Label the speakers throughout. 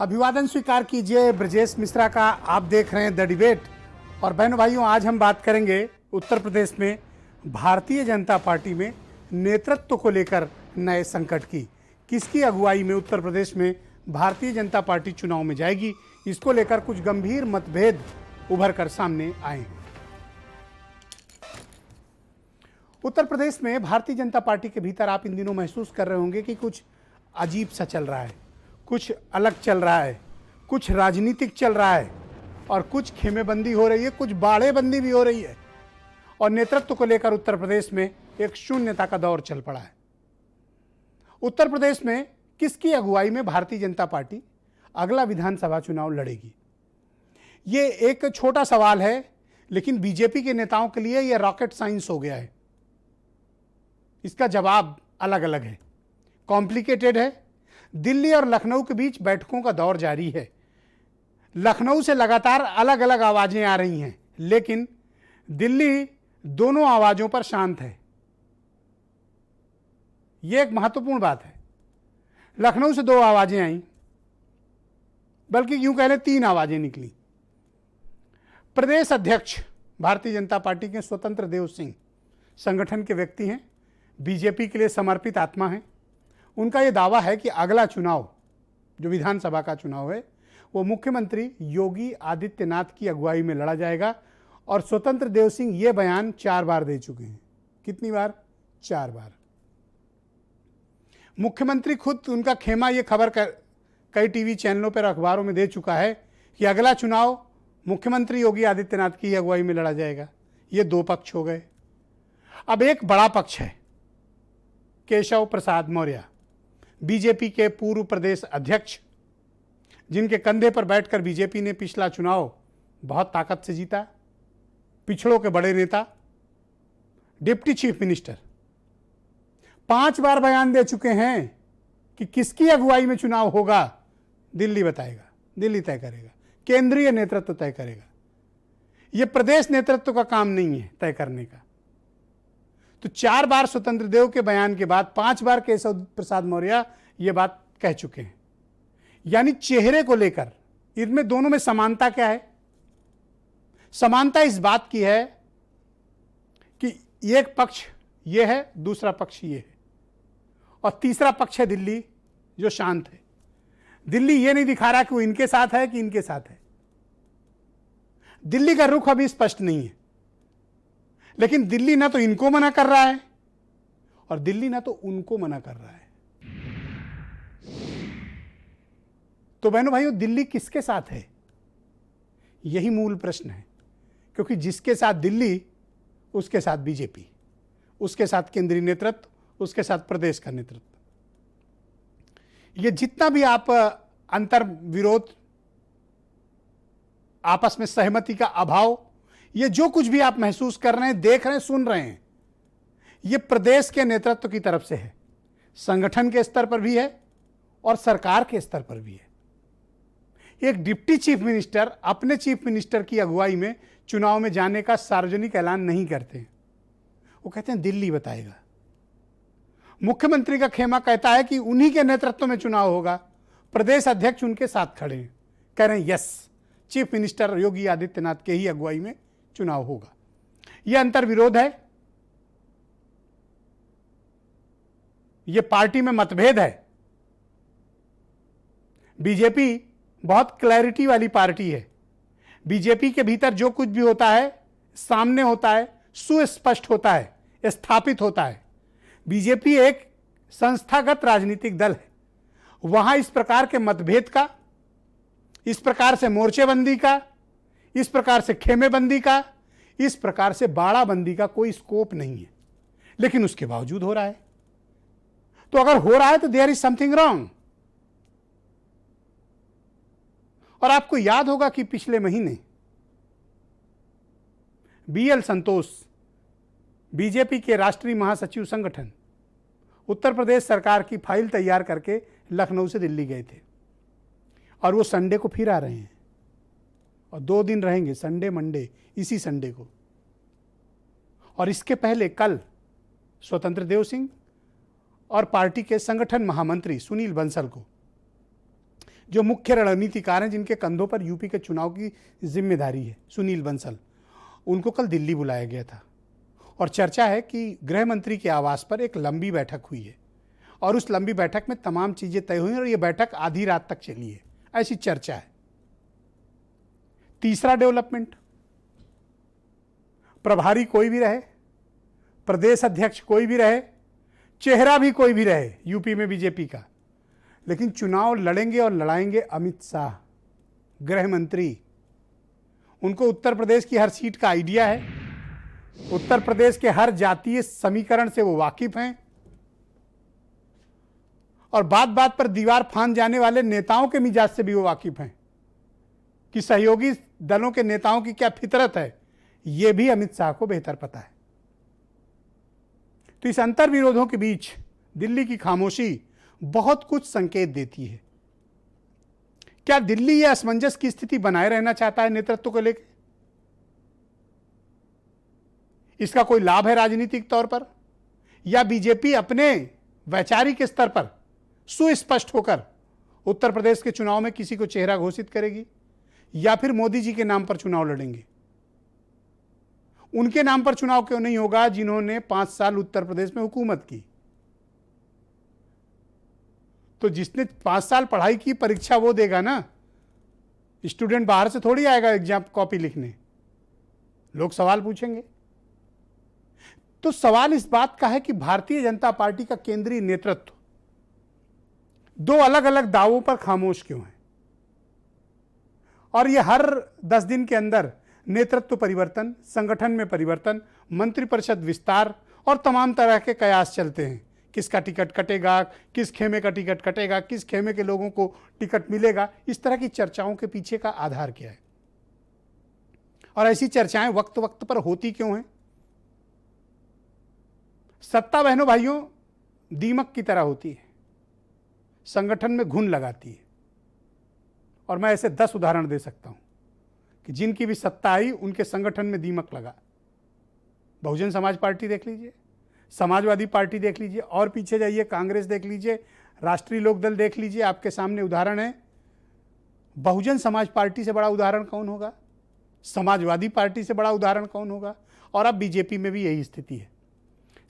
Speaker 1: अभिवादन स्वीकार कीजिए ब्रजेश मिश्रा का। आप देख रहे हैं द डिबेट। और बहनों भाइयों, आज हम बात करेंगे उत्तर प्रदेश में भारतीय जनता पार्टी में नेतृत्व को लेकर नए संकट की। किसकी अगुवाई में उत्तर प्रदेश में भारतीय जनता पार्टी चुनाव में जाएगी, इसको लेकर कुछ गंभीर मतभेद उभर कर सामने आए हैं। उत्तर प्रदेश में भारतीय जनता पार्टी के भीतर आप इन दिनों महसूस कर रहे होंगे कि कुछ अजीब सा चल रहा है, कुछ अलग चल रहा है, कुछ राजनीतिक चल रहा है और कुछ खेमेबंदी हो रही है, कुछ बाड़ेबंदी भी हो रही है। और नेतृत्व को लेकर उत्तर प्रदेश में एक शून्यता का दौर चल पड़ा है। उत्तर प्रदेश में किसकी अगुवाई में भारतीय जनता पार्टी अगला विधानसभा चुनाव लड़ेगी, ये एक छोटा सवाल है, लेकिन बीजेपी के नेताओं के लिए यह रॉकेट साइंस हो गया है। इसका जवाब अलग अलग है, कॉम्प्लिकेटेड है। दिल्ली और लखनऊ के बीच बैठकों का दौर जारी है। लखनऊ से लगातार अलग अलग आवाजें आ रही हैं, लेकिन दिल्ली दोनों आवाजों पर शांत है। यह एक महत्वपूर्ण बात है। लखनऊ से दो आवाजें आईं, बल्कि यूं कह लें तीन आवाजें निकली। प्रदेश अध्यक्ष भारतीय जनता पार्टी के स्वतंत्र देव सिंह संगठन के व्यक्ति हैं, बीजेपी के लिए समर्पित आत्मा हैं। उनका यह दावा है कि अगला चुनाव जो विधानसभा का चुनाव है वो मुख्यमंत्री योगी आदित्यनाथ की अगुवाई में लड़ा जाएगा। और स्वतंत्र देव सिंह ये बयान 4 बार दे चुके हैं। कितनी बार? 4 बार। मुख्यमंत्री खुद उनका खेमा ये खबर कई टीवी चैनलों पर, अखबारों में दे चुका है कि अगला चुनाव मुख्यमंत्री योगी आदित्यनाथ की अगुवाई में लड़ा जाएगा। ये दो पक्ष हो गए। अब एक बड़ा पक्ष है, केशव प्रसाद मौर्य, बीजेपी के पूर्व प्रदेश अध्यक्ष, जिनके कंधे पर बैठकर बीजेपी ने पिछला चुनाव बहुत ताकत से जीता, पिछड़ों के बड़े नेता, डिप्टी चीफ मिनिस्टर, 5 बार बयान दे चुके हैं कि किसकी अगुवाई में चुनाव होगा दिल्ली बताएगा, दिल्ली तय करेगा, केंद्रीय नेतृत्व तय करेगा। यह प्रदेश नेतृत्व का काम नहीं है तय करने का। तो 4 बार स्वतंत्र देव के बयान के बाद 5 बार केशव प्रसाद मौर्य यह बात कह चुके हैं। यानी चेहरे को लेकर इनमें दोनों में समानता क्या है? समानता इस बात की है कि एक पक्ष यह है, दूसरा पक्ष यह है, और तीसरा पक्ष है दिल्ली, जो शांत है। दिल्ली यह नहीं दिखा रहा कि वो इनके साथ है कि इनके साथ है। दिल्ली का रुख अभी स्पष्ट नहीं है, लेकिन दिल्ली ना तो इनको मना कर रहा है और दिल्ली ना तो उनको मना कर रहा है। तो बहनों भाइयों, दिल्ली किसके साथ है? यही मूल प्रश्न है। क्योंकि जिसके साथ दिल्ली, उसके साथ बीजेपी, उसके साथ केंद्रीय नेतृत्व, उसके साथ प्रदेश का नेतृत्व। ये जितना भी आप अंतर विरोध, आपस में सहमति का अभाव, ये जो कुछ भी आप महसूस कर रहे हैं, देख रहे हैं, सुन रहे हैं, ये प्रदेश के नेतृत्व की तरफ से है। संगठन के स्तर पर भी है और सरकार के स्तर पर भी है। एक डिप्टी चीफ मिनिस्टर अपने चीफ मिनिस्टर की अगुवाई में चुनाव में जाने का सार्वजनिक ऐलान नहीं करते हैं। वो कहते हैं दिल्ली बताएगा। मुख्यमंत्री का खेमा कहता है कि उन्हीं के नेतृत्व में चुनाव होगा। प्रदेश अध्यक्ष उनके साथ खड़े हैं, कह रहे हैं yes, chief minister Yogi Adityanath के ही अगुवाई में चुनाव होगा। यह अंतर विरोध है, यह पार्टी में मतभेद है। बीजेपी बहुत क्लैरिटी वाली पार्टी है। बीजेपी के भीतर जो कुछ भी होता है सामने होता है, सुस्पष्ट होता है, स्थापित होता है। बीजेपी एक संस्थागत राजनीतिक दल है। वहां इस प्रकार के मतभेद का, इस प्रकार से मोर्चेबंदी का, इस प्रकार से खेमेबंदी का, इस प्रकार से बाड़ाबंदी का कोई स्कोप नहीं है। लेकिन उसके बावजूद हो रहा है। तो अगर हो रहा है तो देयर इज समथिंग रॉन्ग। और आपको याद होगा कि पिछले महीने बीएल संतोष, बीजेपी के राष्ट्रीय महासचिव संगठन, उत्तर प्रदेश सरकार की फाइल तैयार करके लखनऊ से दिल्ली गए थे। और वो संडे को फिर आ रहे हैं और 2 दिन रहेंगे, संडे मंडे, इसी संडे को। और इसके पहले कल स्वतंत्र देव सिंह और पार्टी के संगठन महामंत्री सुनील बंसल को जो मुख्य रणनीतिकार हैं, जिनके कंधों पर यूपी के चुनाव की जिम्मेदारी है, सुनील बंसल, उनको कल दिल्ली बुलाया गया था और चर्चा है कि गृह मंत्री के आवास पर एक लंबी बैठक हुई है और उस लंबी बैठक में तमाम चीजें तय हुई और यह बैठक आधी रात तक चली है, ऐसी चर्चा है। तीसरा डेवलपमेंट, प्रभारी कोई भी रहे, प्रदेश अध्यक्ष कोई भी रहे, चेहरा भी कोई भी रहे यूपी में बीजेपी का, लेकिन चुनाव लड़ेंगे और लड़ाएंगे अमित शाह, गृह मंत्री। उनको उत्तर प्रदेश की हर सीट का आइडिया है, उत्तर प्रदेश के हर जातीय समीकरण से वो वाकिफ हैं और बात बात पर दीवार फांद जाने वाले नेताओं के मिजाज से भी वो वाकिफ हैं कि सहयोगी दलों के नेताओं की क्या फितरत है, यह भी अमित शाह को बेहतर पता है। तो इस अंतर विरोधों के बीच दिल्ली की खामोशी बहुत कुछ संकेत देती है। क्या दिल्ली यह असमंजस की स्थिति बनाए रहना चाहता है नेतृत्व को लेकर? इसका कोई लाभ है राजनीतिक तौर पर, या बीजेपी अपने वैचारिक स्तर पर सुस्पष्ट होकर उत्तर प्रदेश के चुनाव में किसी को चेहरा घोषित करेगी, या फिर मोदी जी के नाम पर चुनाव लड़ेंगे? उनके नाम पर चुनाव क्यों नहीं होगा जिन्होंने 5 साल उत्तर प्रदेश में हुकूमत की? तो जिसने 5 साल पढ़ाई की, परीक्षा वो देगा ना, स्टूडेंट बाहर से थोड़ी आएगा एग्जाम कॉपी लिखने, लोग सवाल पूछेंगे। तो सवाल इस बात का है कि भारतीय जनता पार्टी का केंद्रीय नेतृत्व दो अलग अलग दावों पर खामोश क्यों है, और यह हर 10 दिन के अंदर नेतृत्व परिवर्तन, संगठन में परिवर्तन, मंत्रिपरिषद विस्तार और तमाम तरह के कयास चलते हैं। किसका टिकट कटेगा, किस खेमे का टिकट कटेगा, किस खेमे के लोगों को टिकट मिलेगा, इस तरह की चर्चाओं के पीछे का आधार क्या है और ऐसी चर्चाएं वक्त वक्त पर होती क्यों हैं? सत्ता बहनों भाइयों दीमक की तरह होती है, संगठन में घुन लगाती है। और मैं ऐसे 10 उदाहरण दे सकता हूं कि जिनकी भी सत्ता आई उनके संगठन में दीमक लगा। बहुजन समाज पार्टी देख लीजिए, समाजवादी पार्टी देख लीजिए, और पीछे जाइए कांग्रेस देख लीजिए, राष्ट्रीय लोकदल देख लीजिए, आपके सामने उदाहरण है। बहुजन समाज पार्टी से बड़ा उदाहरण कौन होगा? समाजवादी पार्टी से बड़ा उदाहरण कौन होगा? और अब बीजेपी में भी यही स्थिति है।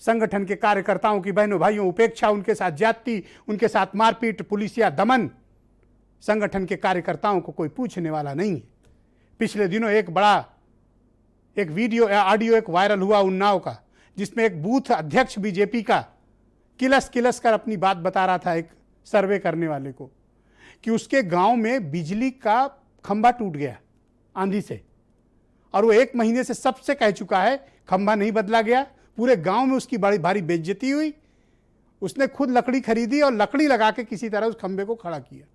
Speaker 1: संगठन के कार्यकर्ताओं की बहनों भाइयों उपेक्षा, उनके साथ ज्यादती, उनके साथ मारपीट, पुलिसिया दमन, संगठन के कार्यकर्ताओं को कोई पूछने वाला नहीं है। पिछले दिनों एक वीडियो या ऑडियो एक वायरल हुआ उन्नाव का, जिसमें एक बूथ अध्यक्ष बीजेपी का किलस किलस कर अपनी बात बता रहा था एक सर्वे करने वाले को कि उसके गांव में बिजली का खंभा टूट गया आंधी से, और वो 1 महीने से सबसे कह चुका है खंभा नहीं बदला गया। पूरे गांव में उसकी बड़ी भारी बेइज्जती हुई। उसने खुद लकड़ी खरीदी और लकड़ी लगा के किसी तरह उस खंभे को खड़ा किया।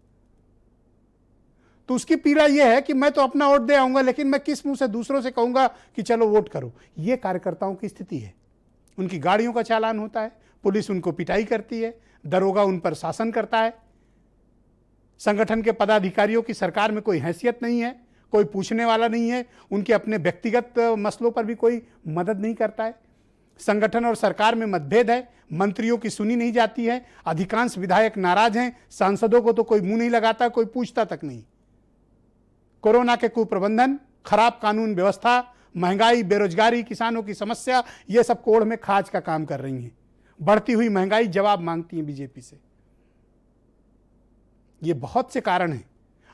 Speaker 1: तो उसकी पीड़ा यह है कि मैं तो अपना वोट दे आऊंगा, लेकिन मैं किस मुंह से दूसरों से कहूंगा कि चलो वोट करो। यह कार्यकर्ताओं की स्थिति है। उनकी गाड़ियों का चालान होता है, पुलिस उनको पिटाई करती है, दरोगा उन पर शासन करता है, संगठन के पदाधिकारियों की सरकार में कोई हैसियत नहीं है, कोई पूछने वाला नहीं है, उनके अपने व्यक्तिगत मसलों पर भी कोई मदद नहीं करता है। संगठन और सरकार में मतभेद है, मंत्रियों की सुनी नहीं जाती है, अधिकांश विधायक नाराज हैं, सांसदों को तो कोई मुंह नहीं लगाता, कोई पूछता तक नहीं। कोरोना के कुप्रबंधन, खराब कानून व्यवस्था, महंगाई, बेरोजगारी, किसानों की समस्या, ये सब कोढ़ में खाज का काम कर रही हैं। बढ़ती हुई महंगाई जवाब मांगती है बीजेपी से। ये बहुत से कारण हैं।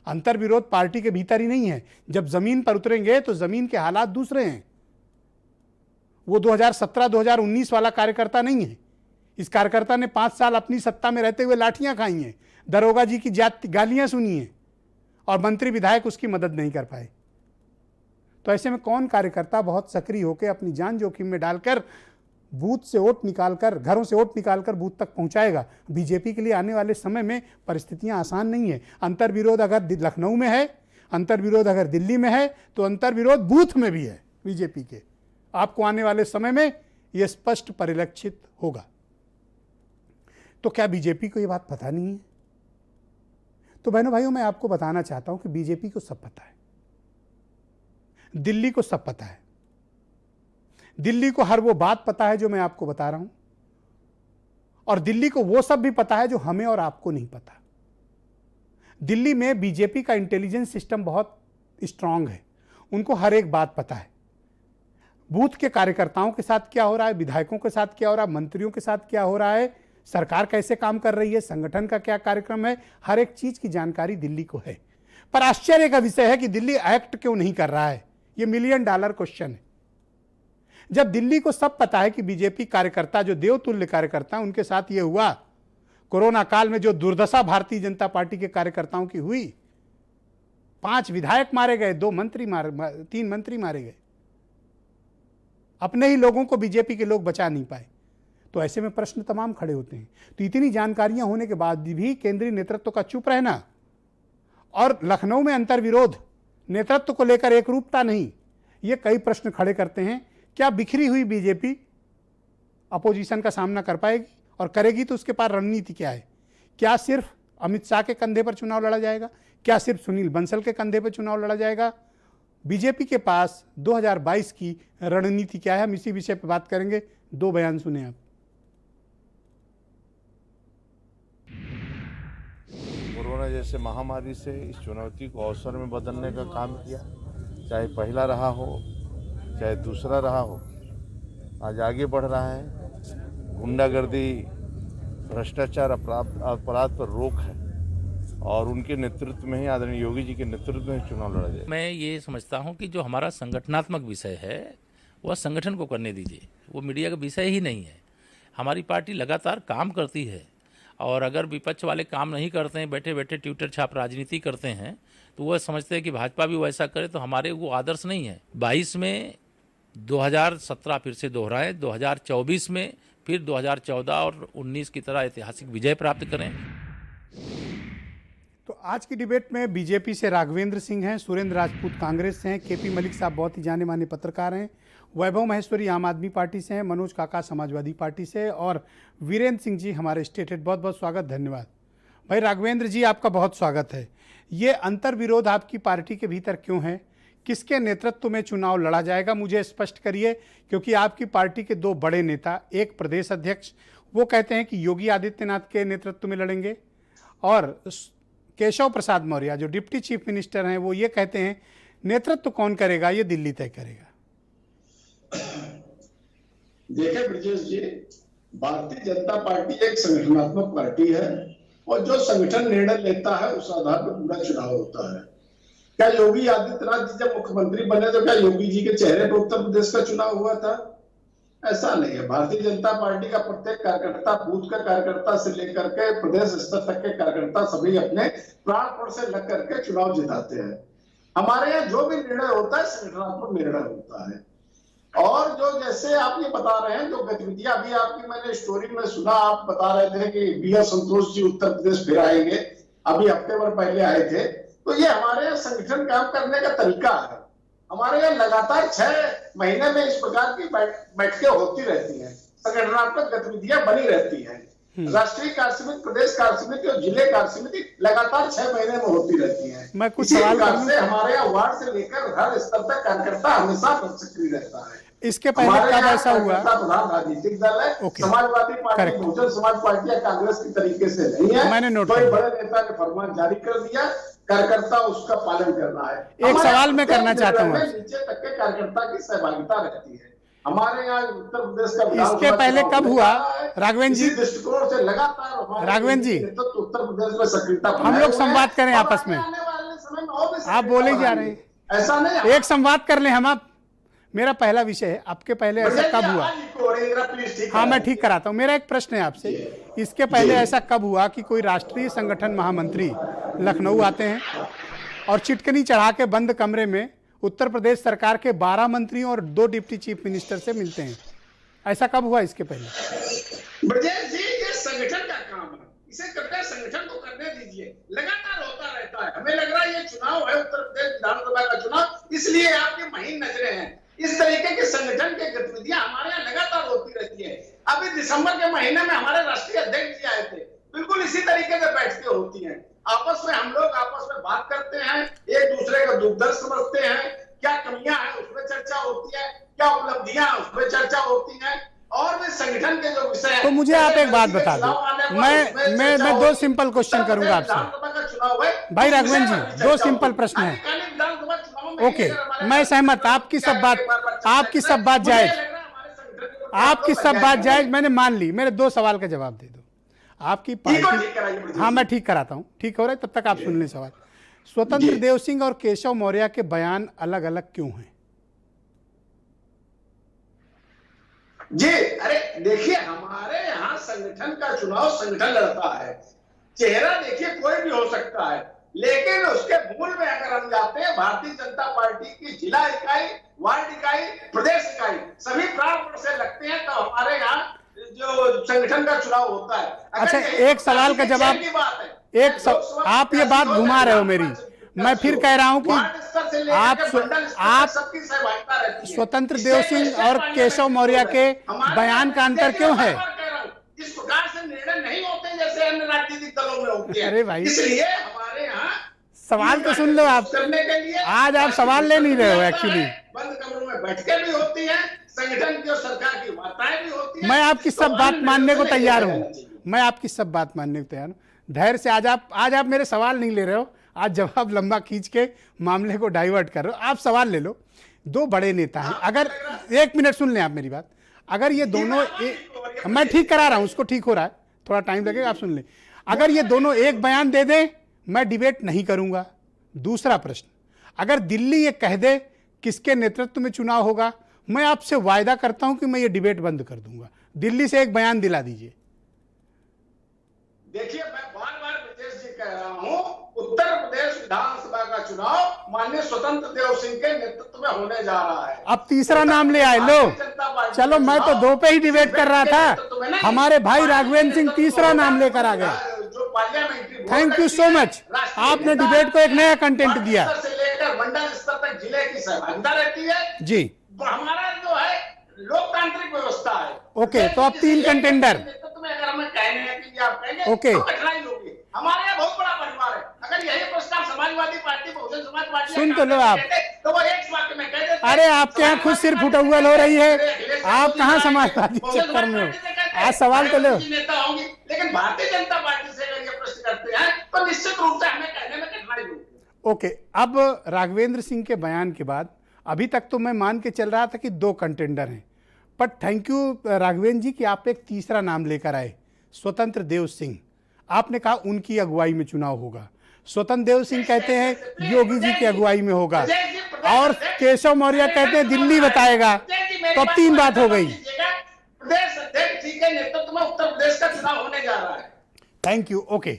Speaker 1: अंतर विरोध पार्टी के भीतर ही नहीं है, जब जमीन पर उतरेंगे तो जमीन के हालात दूसरे हैं। वो 2017-2019 वाला कार्यकर्ता नहीं है। इस कार्यकर्ता ने 5 साल अपनी सत्ता में रहते हुए लाठियां खाई हैं, दरोगा जी की गालियां सुनी हैं, और मंत्री विधायक उसकी मदद नहीं कर पाए। तो ऐसे में कौन कार्यकर्ता बहुत सक्रिय होकर अपनी जान जोखिम में डालकर बूथ से वोट निकालकर, घरों से वोट निकालकर बूथ तक पहुंचाएगा? बीजेपी के लिए आने वाले समय में परिस्थितियां आसान नहीं है। अंतर विरोध अगर लखनऊ में है, अंतर विरोध अगर दिल्ली में है, तो अंतर विरोध बूथ में भी है बीजेपी के। आपको आने वाले समय में यह स्पष्ट परिलक्षित होगा। तो क्या बीजेपी को यह बात पता नहीं है? तो बहनों भाइयों, मैं आपको बताना चाहता हूं कि बीजेपी को सब पता है, दिल्ली को सब पता है। दिल्ली को हर वो बात पता है जो मैं आपको बता रहा हूं, और दिल्ली को वो सब भी पता है जो हमें और आपको नहीं पता। दिल्ली में बीजेपी का इंटेलिजेंस सिस्टम बहुत स्ट्रांग है, उनको हर एक बात पता है। बूथ के कार्यकर्ताओं के साथ क्या हो रहा है, विधायकों के साथ क्या हो रहा है, मंत्रियों के साथ क्या हो रहा है, सरकार कैसे काम कर रही है, संगठन का क्या कार्यक्रम है, हर एक चीज की जानकारी दिल्ली को है। पर आश्चर्य का विषय है कि दिल्ली एक्ट क्यों नहीं कर रहा है, यह $1 मिलियन क्वेश्चन है। जब दिल्ली को सब पता है कि बीजेपी कार्यकर्ता जो देवतुल्य कार्यकर्ता उनके साथ यह हुआ, कोरोना काल में जो दुर्दशा भारतीय जनता पार्टी के कार्यकर्ताओं की हुई, 5 विधायक मारे गए, 3 मंत्री मारे गए, अपने ही लोगों को बीजेपी के लोग बचा नहीं पाए। तो ऐसे में प्रश्न तमाम खड़े होते हैं। तो इतनी जानकारियां होने के बाद भी केंद्रीय नेतृत्व का चुप रहना और लखनऊ में अंतर्विरोध, नेतृत्व को लेकर एक रूपता नहीं, ये कई प्रश्न खड़े करते हैं। क्या बिखरी हुई बीजेपी अपोजिशन का सामना कर पाएगी, और करेगी तो उसके पास रणनीति क्या है? क्या सिर्फ अमित शाह के कंधे पर चुनाव लड़ा जाएगा? क्या सिर्फ सुनील बंसल के कंधे पर चुनाव लड़ा जाएगा? बीजेपी के पास 2022 की रणनीति क्या है? हम इसी विषय पर बात करेंगे। 2 बयान सुने आप।
Speaker 2: कोरोना जैसे महामारी से इस चुनौती को अवसर में बदलने का काम किया, चाहे पहला रहा हो चाहे दूसरा रहा हो, आज आगे बढ़ रहा है। गुंडागर्दी, भ्रष्टाचार, अपराध पर रोक है और उनके नेतृत्व में ही, आदरणीय योगी जी के नेतृत्व में चुनाव लड़ा जाए।
Speaker 3: मैं ये समझता हूं कि जो हमारा संगठनात्मक विषय है वह संगठन को करने दीजिए, वो मीडिया का विषय ही नहीं है। हमारी पार्टी लगातार काम करती है, और अगर विपक्ष वाले काम नहीं करते हैं, बैठे बैठे ट्विटर छाप राजनीति करते हैं, तो वह समझते हैं कि भाजपा भी वैसा करे, तो हमारे वो आदर्श नहीं है। 22 में 2017 फिर से दोहराए, 2024 में फिर 2014 और 19 की तरह ऐतिहासिक विजय प्राप्त करें।
Speaker 1: तो आज की डिबेट में बीजेपी से राघवेंद्र सिंह हैं, सुरेंद्र राजपूत कांग्रेस से हैं, केपी मलिक साहब बहुत ही जाने माने पत्रकार हैं, वैभव महेश्वरी आम आदमी पार्टी से हैं, मनोज काका समाजवादी पार्टी से, और वीरेंद्र सिंह जी हमारे स्टेट हेड। बहुत बहुत स्वागत, धन्यवाद। भाई राघवेंद्र जी, आपका बहुत स्वागत है। ये अंतर्विरोध आपकी पार्टी के भीतर क्यों है? किसके नेतृत्व में चुनाव लड़ा जाएगा, मुझे स्पष्ट करिए। क्योंकि आपकी पार्टी के 2 बड़े नेता, एक प्रदेश अध्यक्ष, वो कहते हैं कि योगी आदित्यनाथ के नेतृत्व में लड़ेंगे, और केशव प्रसाद मौर्य जो डिप्टी चीफ मिनिस्टर हैं, वो ये कहते हैं नेतृत्व कौन करेगा ये दिल्ली तय करेगा।
Speaker 4: देखिए ब्रजेश जी, भारतीय जनता पार्टी एक संगठनात्मक पार्टी है, और जो संगठन निर्णय लेता है उस आधार पर पूरा चुनाव होता है। क्या योगी आदित्यनाथ जी जब मुख्यमंत्री बने तो क्या योगी जी के चेहरे पर उत्तर प्रदेश का चुनाव हुआ था? ऐसा नहीं है। भारतीय जनता पार्टी का प्रत्येक कार्यकर्ता, बूथ का कार्यकर्ता से लेकर के प्रदेश स्तर तक के कार्यकर्ता, सभी अपने प्राणपण से लग करके चुनाव जिताते हैं। हमारे यहाँ जो भी निर्णय होता है संगठनात्मक निर्णय होता है। और जो जैसे आप ये बता रहे हैं, जो गतिविधियां अभी आपकी मैंने स्टोरी में सुना, आप बता रहे थे कि बी एल संतोष जी उत्तर प्रदेश फिर आएंगे, अभी हफ्ते भर पहले आए थे। तो ये हमारे यहाँ संगठन काम करने का तरीका है। हमारे यहाँ लगातार 6 महीने में इस प्रकार की बैठकें होती रहती हैं, संगठनात्मक गतिविधियां बनी रहती हैं। राष्ट्रीय कार्य समिति, प्रदेश कार्य समिति और जिले कार्य समिति लगातार 6 महीने में होती रहती है।
Speaker 1: मैं कुछ सवाल
Speaker 4: से हमारे यहाँ वार्ड से लेकर हर स्तर तक कार्यकर्ता हमेशा सक्रिय रहता है।
Speaker 1: इसके पहले कब ऐसा हुआ?
Speaker 4: प्रधान राजनीतिक दल है, समाजवादी पार्टी, बहुजन समाज पार्टी या कांग्रेस की तरीके से नहीं है।
Speaker 1: मैंने नोट
Speaker 4: कोई बड़े नेता ने फरमान जारी कर दिया, कार्यकर्ता उसका पालन करना है।
Speaker 1: एक सवाल मैं करना चाहता हूँ,
Speaker 4: नीचे तक के कार्यकर्ता की सहभागिता रहती है। हमारे यहाँ उत्तर प्रदेश का
Speaker 1: इसके पहले कब हुआ राघवेंद्र जी?
Speaker 4: दृष्टिकोण से लगातार
Speaker 1: राघवेंद्र जी,
Speaker 4: उत्तर प्रदेश में सक्रियता,
Speaker 1: हम लोग संवाद करें आपस में, आप बोले जा रहे हैं,
Speaker 4: ऐसा नहीं,
Speaker 1: एक संवाद कर लें हम। आप, मेरा पहला विषय है, आपके पहले ऐसा कब हुआ? हाँ, मैं ठीक कराता हूँ। मेरा एक प्रश्न है आपसे, इसके पहले ऐसा कब हुआ कि कोई राष्ट्रीय संगठन महामंत्री लखनऊ आते हैं और चिटकनी चढ़ा के बंद कमरे में उत्तर प्रदेश सरकार के 12 मंत्रियों और 2 डिप्टी चीफ मिनिस्टर से मिलते हैं? ऐसा कब हुआ इसके पहले?
Speaker 4: ब्रजेश जी, ये संगठन का काम है, इसे कृपया संगठन को करने दीजिए। लगातार होता रहता है। हमें लग रहा है ये चुनाव है, उत्तर प्रदेश विधानसभा का चुनाव, इसलिए आपकी महीन नजरें हैं। इस तरीके के संगठन के गतिविधियां हमारे यहाँ लगातार होती रहती है। अभी दिसंबर के महीने में हमारे राष्ट्रीय अध्यक्ष जी आए थे, बिल्कुल इसी तरीके से बैठकें होती हैं। आपस में हम लोग आपस में बात करते हैं, एक दूसरे का दुख दर्द समझते हैं, क्या कमियां हैं उसमें चर्चा होती है, क्या उपलब्धियां उसमें चर्चा होती हैं, और भी संगठन के जो विषय।
Speaker 1: तो मुझे आप एक बात बता दो, मैं 2 सिंपल क्वेश्चन करूंगा आपसे।
Speaker 4: चुनाव है,
Speaker 1: भाई राघवेंद्र जी, दो सिंपल प्रश्न हैं। ओके, मैं सहमत, आपकी सब बात जायज, आपकी सब बात जायज, मैंने मान ली। मेरे दो सवाल का जवाब दे दो। आपकी पार्टी, हाँ मैं ठीक कराता हूँ, ठीक हो रहा है, तब तक आप सुन लें सवाल। स्वतंत्र देव सिंह और केशव मौर्य के बयान अलग अलग क्यों हैं?
Speaker 4: जी, अरे देखिए, हमारे यहाँ संगठन का चुनाव संगठन लड़ता है। चेहरा देखिए कोई भी हो सकता है, लेकिन उसके मूल में अगर हम जाते हैं, भारतीय जनता पार्टी की जिला इकाई, वार्ड इकाई, प्रदेश इकाई सभी प्राण से लगते हैं, तो हमारे यहाँ जो संगठन का चुनाव होता है।
Speaker 1: अच्छा, एक सवाल का जवाब, आप ये बात घुमा रहे हो मेरी। मैं फिर कह रहा हूं कि आप स्वतंत्र देव सिंह और केशव मौर्य के बयान का अंतर क्यों है?
Speaker 4: इस प्रकार से निर्णय नहीं होते जैसे अन्य राजनीतिक दलों में होते हैं।
Speaker 1: अरे भाई,
Speaker 4: इसलिए हमारे यहाँ
Speaker 1: सवाल तो सुन लो आप,
Speaker 4: करने के लिए
Speaker 1: आज आप सवाल ले नहीं रहे हो एक्चुअली।
Speaker 4: बंद कमरों में बैठकें भी होती हैं, संगठन की और सरकार की वार्ताएं भी होती हैं।
Speaker 1: मैं आपकी सब बात मानने को तैयार हूं, मैं आपकी सब बात मानने को तैयार हूं। धैर्य से आज आप मेरे सवाल नहीं ले रहे हो, आज जवाब लंबा खींच के मामले को डाइवर्ट कर रहे हो। आप सवाल ले लो। दो बड़े नेता हैं, अगर एक मिनट सुन लें आप मेरी बात। अगर ये दोनों मैं ठीक करा रहा हूं, उसको ठीक हो रहा है, थोड़ा टाइम लगेगा, आप सुन लें। अगर ये दोनों एक बयान दे दें, मैं डिबेट नहीं करूंगा। दूसरा प्रश्न, अगर दिल्ली ये कह दे किसके नेतृत्व में चुनाव होगा, मैं आपसे वायदा करता हूं कि मैं ये डिबेट बंद कर दूंगा। दिल्ली से एक बयान दिला दीजिए।
Speaker 4: देखिए, मैं बार-बार ब्रजेश जी कह रहा हूं, उत्तर प्रदेश विधानसभा का चुनाव माननीय स्वतंत्र देव सिंह के नेतृत्व में होने जा रहा है।
Speaker 1: अब तीसरा नाम ले आए लो। चलो, मैं तो दो पे ही डिबेट कर रहा था, हमारे भाई राघवेंद्र सिंह तीसरा नाम लेकर आ गए। थैंक यू सो मच, आपने डिबेट को एक नया कंटेंट दिया।
Speaker 4: से लेकर मंडल स्तर तक जिले की सहभागिता रहती है
Speaker 1: जी।
Speaker 4: हमारा जो है लोकतांत्रिक व्यवस्था है।
Speaker 1: ओके, तो अब तीन कंटेंडर।
Speaker 4: अगर हमें कहने के लिए आप कहेंगे
Speaker 1: ओके,
Speaker 4: तो कठिनाई होगी। हमारे यहाँ बहुत बड़ा परिवार है। अगर यही प्रस्ताव समाजवादी पार्टी, बहुजन समाज पार्टी
Speaker 1: सुन तो लो आप,
Speaker 4: तो वो एक वाक्य में कह देते।
Speaker 1: अरे आपके यहाँ खुद सिर फुटौल हो रही है, आप कहाँ समाजवादी चक्कर में हो? आज सवाल तो लो।
Speaker 4: नेता होंगी, लेकिन भारतीय जनता पार्टी से अगर ये प्रश्न करते हैं तो निश्चित रूप से हमें कहने में कठिनाई होगी।
Speaker 1: ओके, अब राघवेंद्र सिंह के बयान के बाद अभी तक तो मैं मान के चल रहा था कि दो कंटेंडर हैं, पर थैंक यू राघवेंद्र जी कि आप एक तीसरा नाम लेकर आए, स्वतंत्र देव सिंह। आपने कहा उनकी अगुवाई में चुनाव होगा। स्वतंत्र देव सिंह कहते हैं योगी जी की अगुवाई में होगा, और केशव मौर्य कहते हैं दिल्ली बताएगा। तो अब तीन बात हो गई।
Speaker 4: प्रदेश अध्यक्ष जी के नेतृत्व में उत्तर प्रदेश का चुनाव होने जा रहा है।
Speaker 1: Thank you. ओके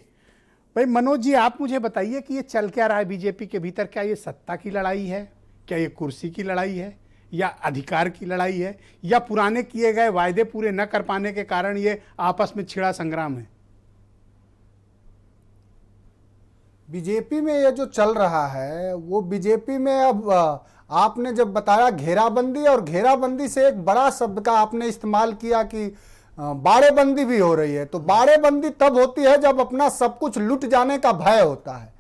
Speaker 1: भाई मनोज जी, आप मुझे बताइए कि ये चल क्या रहा है बीजेपी के भीतर? क्या ये सत्ता की लड़ाई है, क्या ये कुर्सी की लड़ाई है, या अधिकार की लड़ाई है, या पुराने किए गए वायदे पूरे न कर पाने के कारण ये आपस में छिड़ा संग्राम है?
Speaker 5: बीजेपी में ये जो चल रहा है वो बीजेपी में अब आपने जब बताया घेराबंदी, और घेराबंदी से एक बड़ा शब्द का आपने इस्तेमाल किया कि बाड़ेबंदी भी हो रही है। तो बाड़ेबंदी तब होती है जब अपना सब कुछ लुट जाने का भय होता है।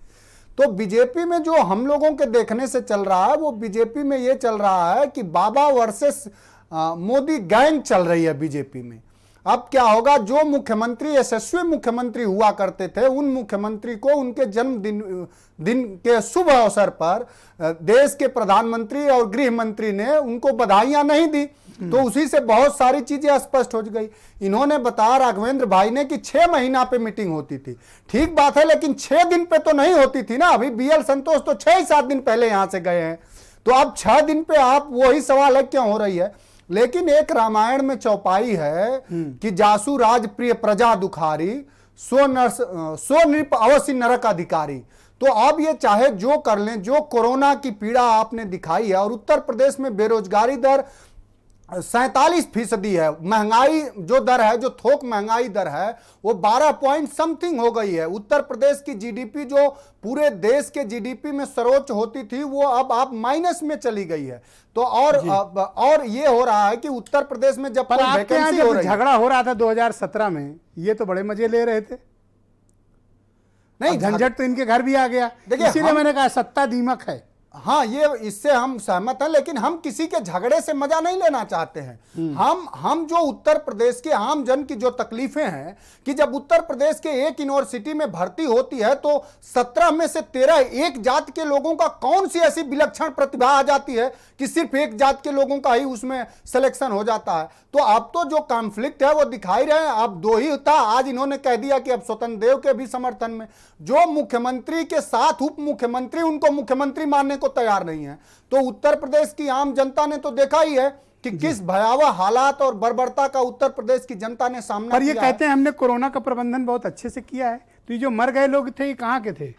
Speaker 5: तो बीजेपी में जो हम लोगों के देखने से चल रहा है, वो बीजेपी में ये चल रहा है कि बाबा वर्सेस मोदी गैंग चल रही है बीजेपी में। अब क्या होगा, जो मुख्यमंत्री यशस्वी मुख्यमंत्री हुआ करते थे, उन मुख्यमंत्री को उनके जन्मदिन के शुभ अवसर पर देश के प्रधानमंत्री और गृह मंत्री ने उनको बधाइयां नहीं दी। तो उसी से बहुत सारी चीजें स्पष्ट हो गई। इन्होंने बताया राघवेंद्र भाई ने कि 6 महीना पे मीटिंग होती थी। ठीक बात है, लेकिन 6 दिन पे तो नहीं होती थी ना। अभी बीएल संतोष तो 6-7 दिन पहले यहां से गए हैं, तो अब 6 दिन पे आप वही सवाल है क्यों हो रही है। लेकिन एक रामायण में चौपाई है कि जासु राज प्रिय प्रजा दुखारी, सो नृप अवश्य नरक अधिकारी। तो अब ये चाहे जो कर लें, जो कोरोना की पीड़ा आपने दिखाई है, और उत्तर प्रदेश में बेरोजगारी दर 47% है, महंगाई जो दर है, जो थोक महंगाई दर है, वो 12 पॉइंट समथिंग हो गई है। उत्तर प्रदेश की जीडीपी जो पूरे देश के जीडीपी में सर्वोच्च होती थी, वो अब आप माइनस में चली गई है। तो और ये हो रहा है कि उत्तर प्रदेश में जब
Speaker 1: वैकेंसी हो रही, झगड़ा हो रहा था 2017 में, ये तो बड़े मजे ले रहे थे। नहीं, झंझट तो इनके घर भी आ गया। इसीलिए मैंने कहा सत्ता दीमक है।
Speaker 5: हाँ, ये इससे हम सहमत हैं, लेकिन हम किसी के झगड़े से मजा नहीं लेना चाहते हैं। हम जो उत्तर प्रदेश के आम जन की जो तकलीफें हैं कि जब उत्तर प्रदेश के एक यूनिवर्सिटी में भर्ती होती है तो 17 में से 13 एक जात के लोगों का कौन सी ऐसी विलक्षण प्रतिभा आ जाती है कि सिर्फ एक जात के लोगों का ही उसमें सिलेक्शन हो जाता है। तो अब तो जो कॉन्फ्लिक्ट है वो दिखाई रहे हैं। अब दो ही था, आज इन्होंने कह दिया कि अब स्वतंत्र देव के भी समर्थन में, जो मुख्यमंत्री के साथ उप मुख्यमंत्री उनको मुख्यमंत्री मानने को तैयार नहीं है। तो उत्तर प्रदेश की आम जनता ने तो देखा ही है कि किस भयावह हालात और बर्बरता का उत्तर प्रदेश की जनता ने सामना
Speaker 1: पर ये
Speaker 5: किया है।
Speaker 1: कहते हैं हमने कोरोना का प्रबंधन बहुत अच्छे से किया है, तो ये जो मर गए लोग थे ये कहाँ के थे?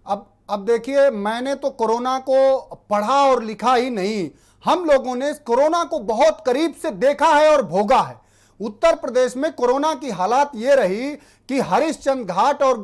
Speaker 5: अब देखिए, मैंने तो कोरोना को पढ़ा और लिखा ही नहीं, हम लोगों ने कोरोना को बहुत करीब से देखा है और भोगा है। उत्तर प्रदेश में कोरोना की हालात ये रही कि हरिश्चंद्र घाट और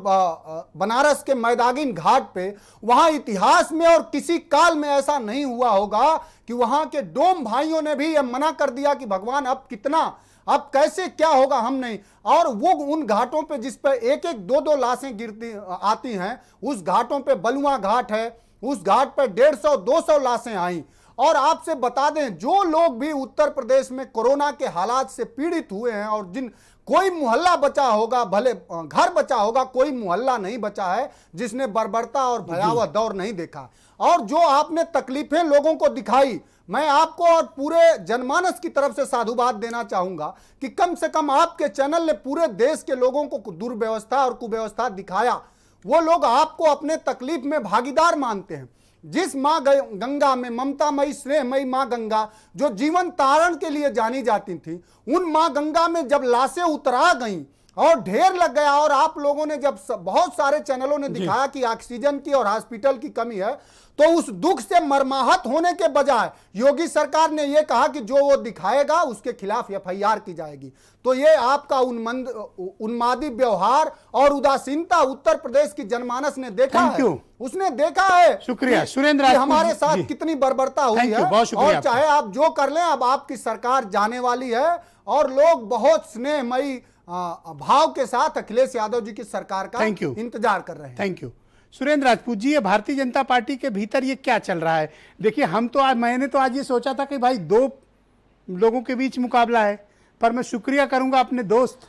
Speaker 5: बनारस के मैदागिन घाट पे, वहां इतिहास में और किसी काल में ऐसा नहीं हुआ होगा कि वहां के डोम भाइयों ने भी यह मना कर दिया कि भगवान अब कितना, अब कैसे क्या होगा हम नहीं। और वो उन घाटों पे जिस पे एक एक दो दो लाशें गिरती आती हैं, उस घाटों पे बलुआ घाट है, उस घाट पे 150-200 लाशें आई। और आपसे बता दें, जो लोग भी उत्तर प्रदेश में कोरोना के हालात से पीड़ित हुए हैं और जिन कोई मोहल्ला बचा होगा, भले घर बचा होगा, कोई मोहल्ला नहीं बचा है जिसने बर्बरता और भयावह दौर नहीं देखा। और जो आपने तकलीफें लोगों को दिखाई, मैं आपको और पूरे जनमानस की तरफ से साधुवाद देना चाहूंगा कि कम से कम आपके चैनल ने पूरे देश के लोगों को दुर्व्यवस्था और कुव्यवस्था दिखाया। वो लोग आपको अपने तकलीफ में भागीदार मानते हैं। जिस माँ गंगा में, ममतामयी स्नेहमयी माँ गंगा जो जीवन तारण के लिए जानी जाती थी, उन माँ गंगा में जब लाशें उतरा गईं और ढेर लग गया, और आप लोगों ने जब बहुत सारे चैनलों ने दिखाया कि ऑक्सीजन की और हॉस्पिटल की कमी है, तो उस दुख से मर्माहत होने के बजाय योगी सरकार ने यह कहा कि जो वो दिखाएगा उसके खिलाफ FIR की जाएगी। तो ये आपका उन्मादी व्यवहार और उदासीनता उत्तर प्रदेश की जनमानस ने देखा है, उसने देखा है।
Speaker 1: शुक्रिया सुरेंद्र राजपूत,
Speaker 5: हमारे साथ कितनी बर्बरता हुई है। और चाहे आप जो कर लें, अब आपकी सरकार जाने वाली है और लोग बहुत स्नेहमयी भाव के साथ अखिलेश यादव जी की सरकार का इंतजार कर रहे हैं।
Speaker 1: Thank you Surendra Rajput ji. ये भारतीय जनता पार्टी के भीतर ये क्या चल रहा है? देखिए, मैंने तो आज ये सोचा था कि भाई दो लोगों के बीच मुकाबला है, पर मैं शुक्रिया करूंगा अपने दोस्त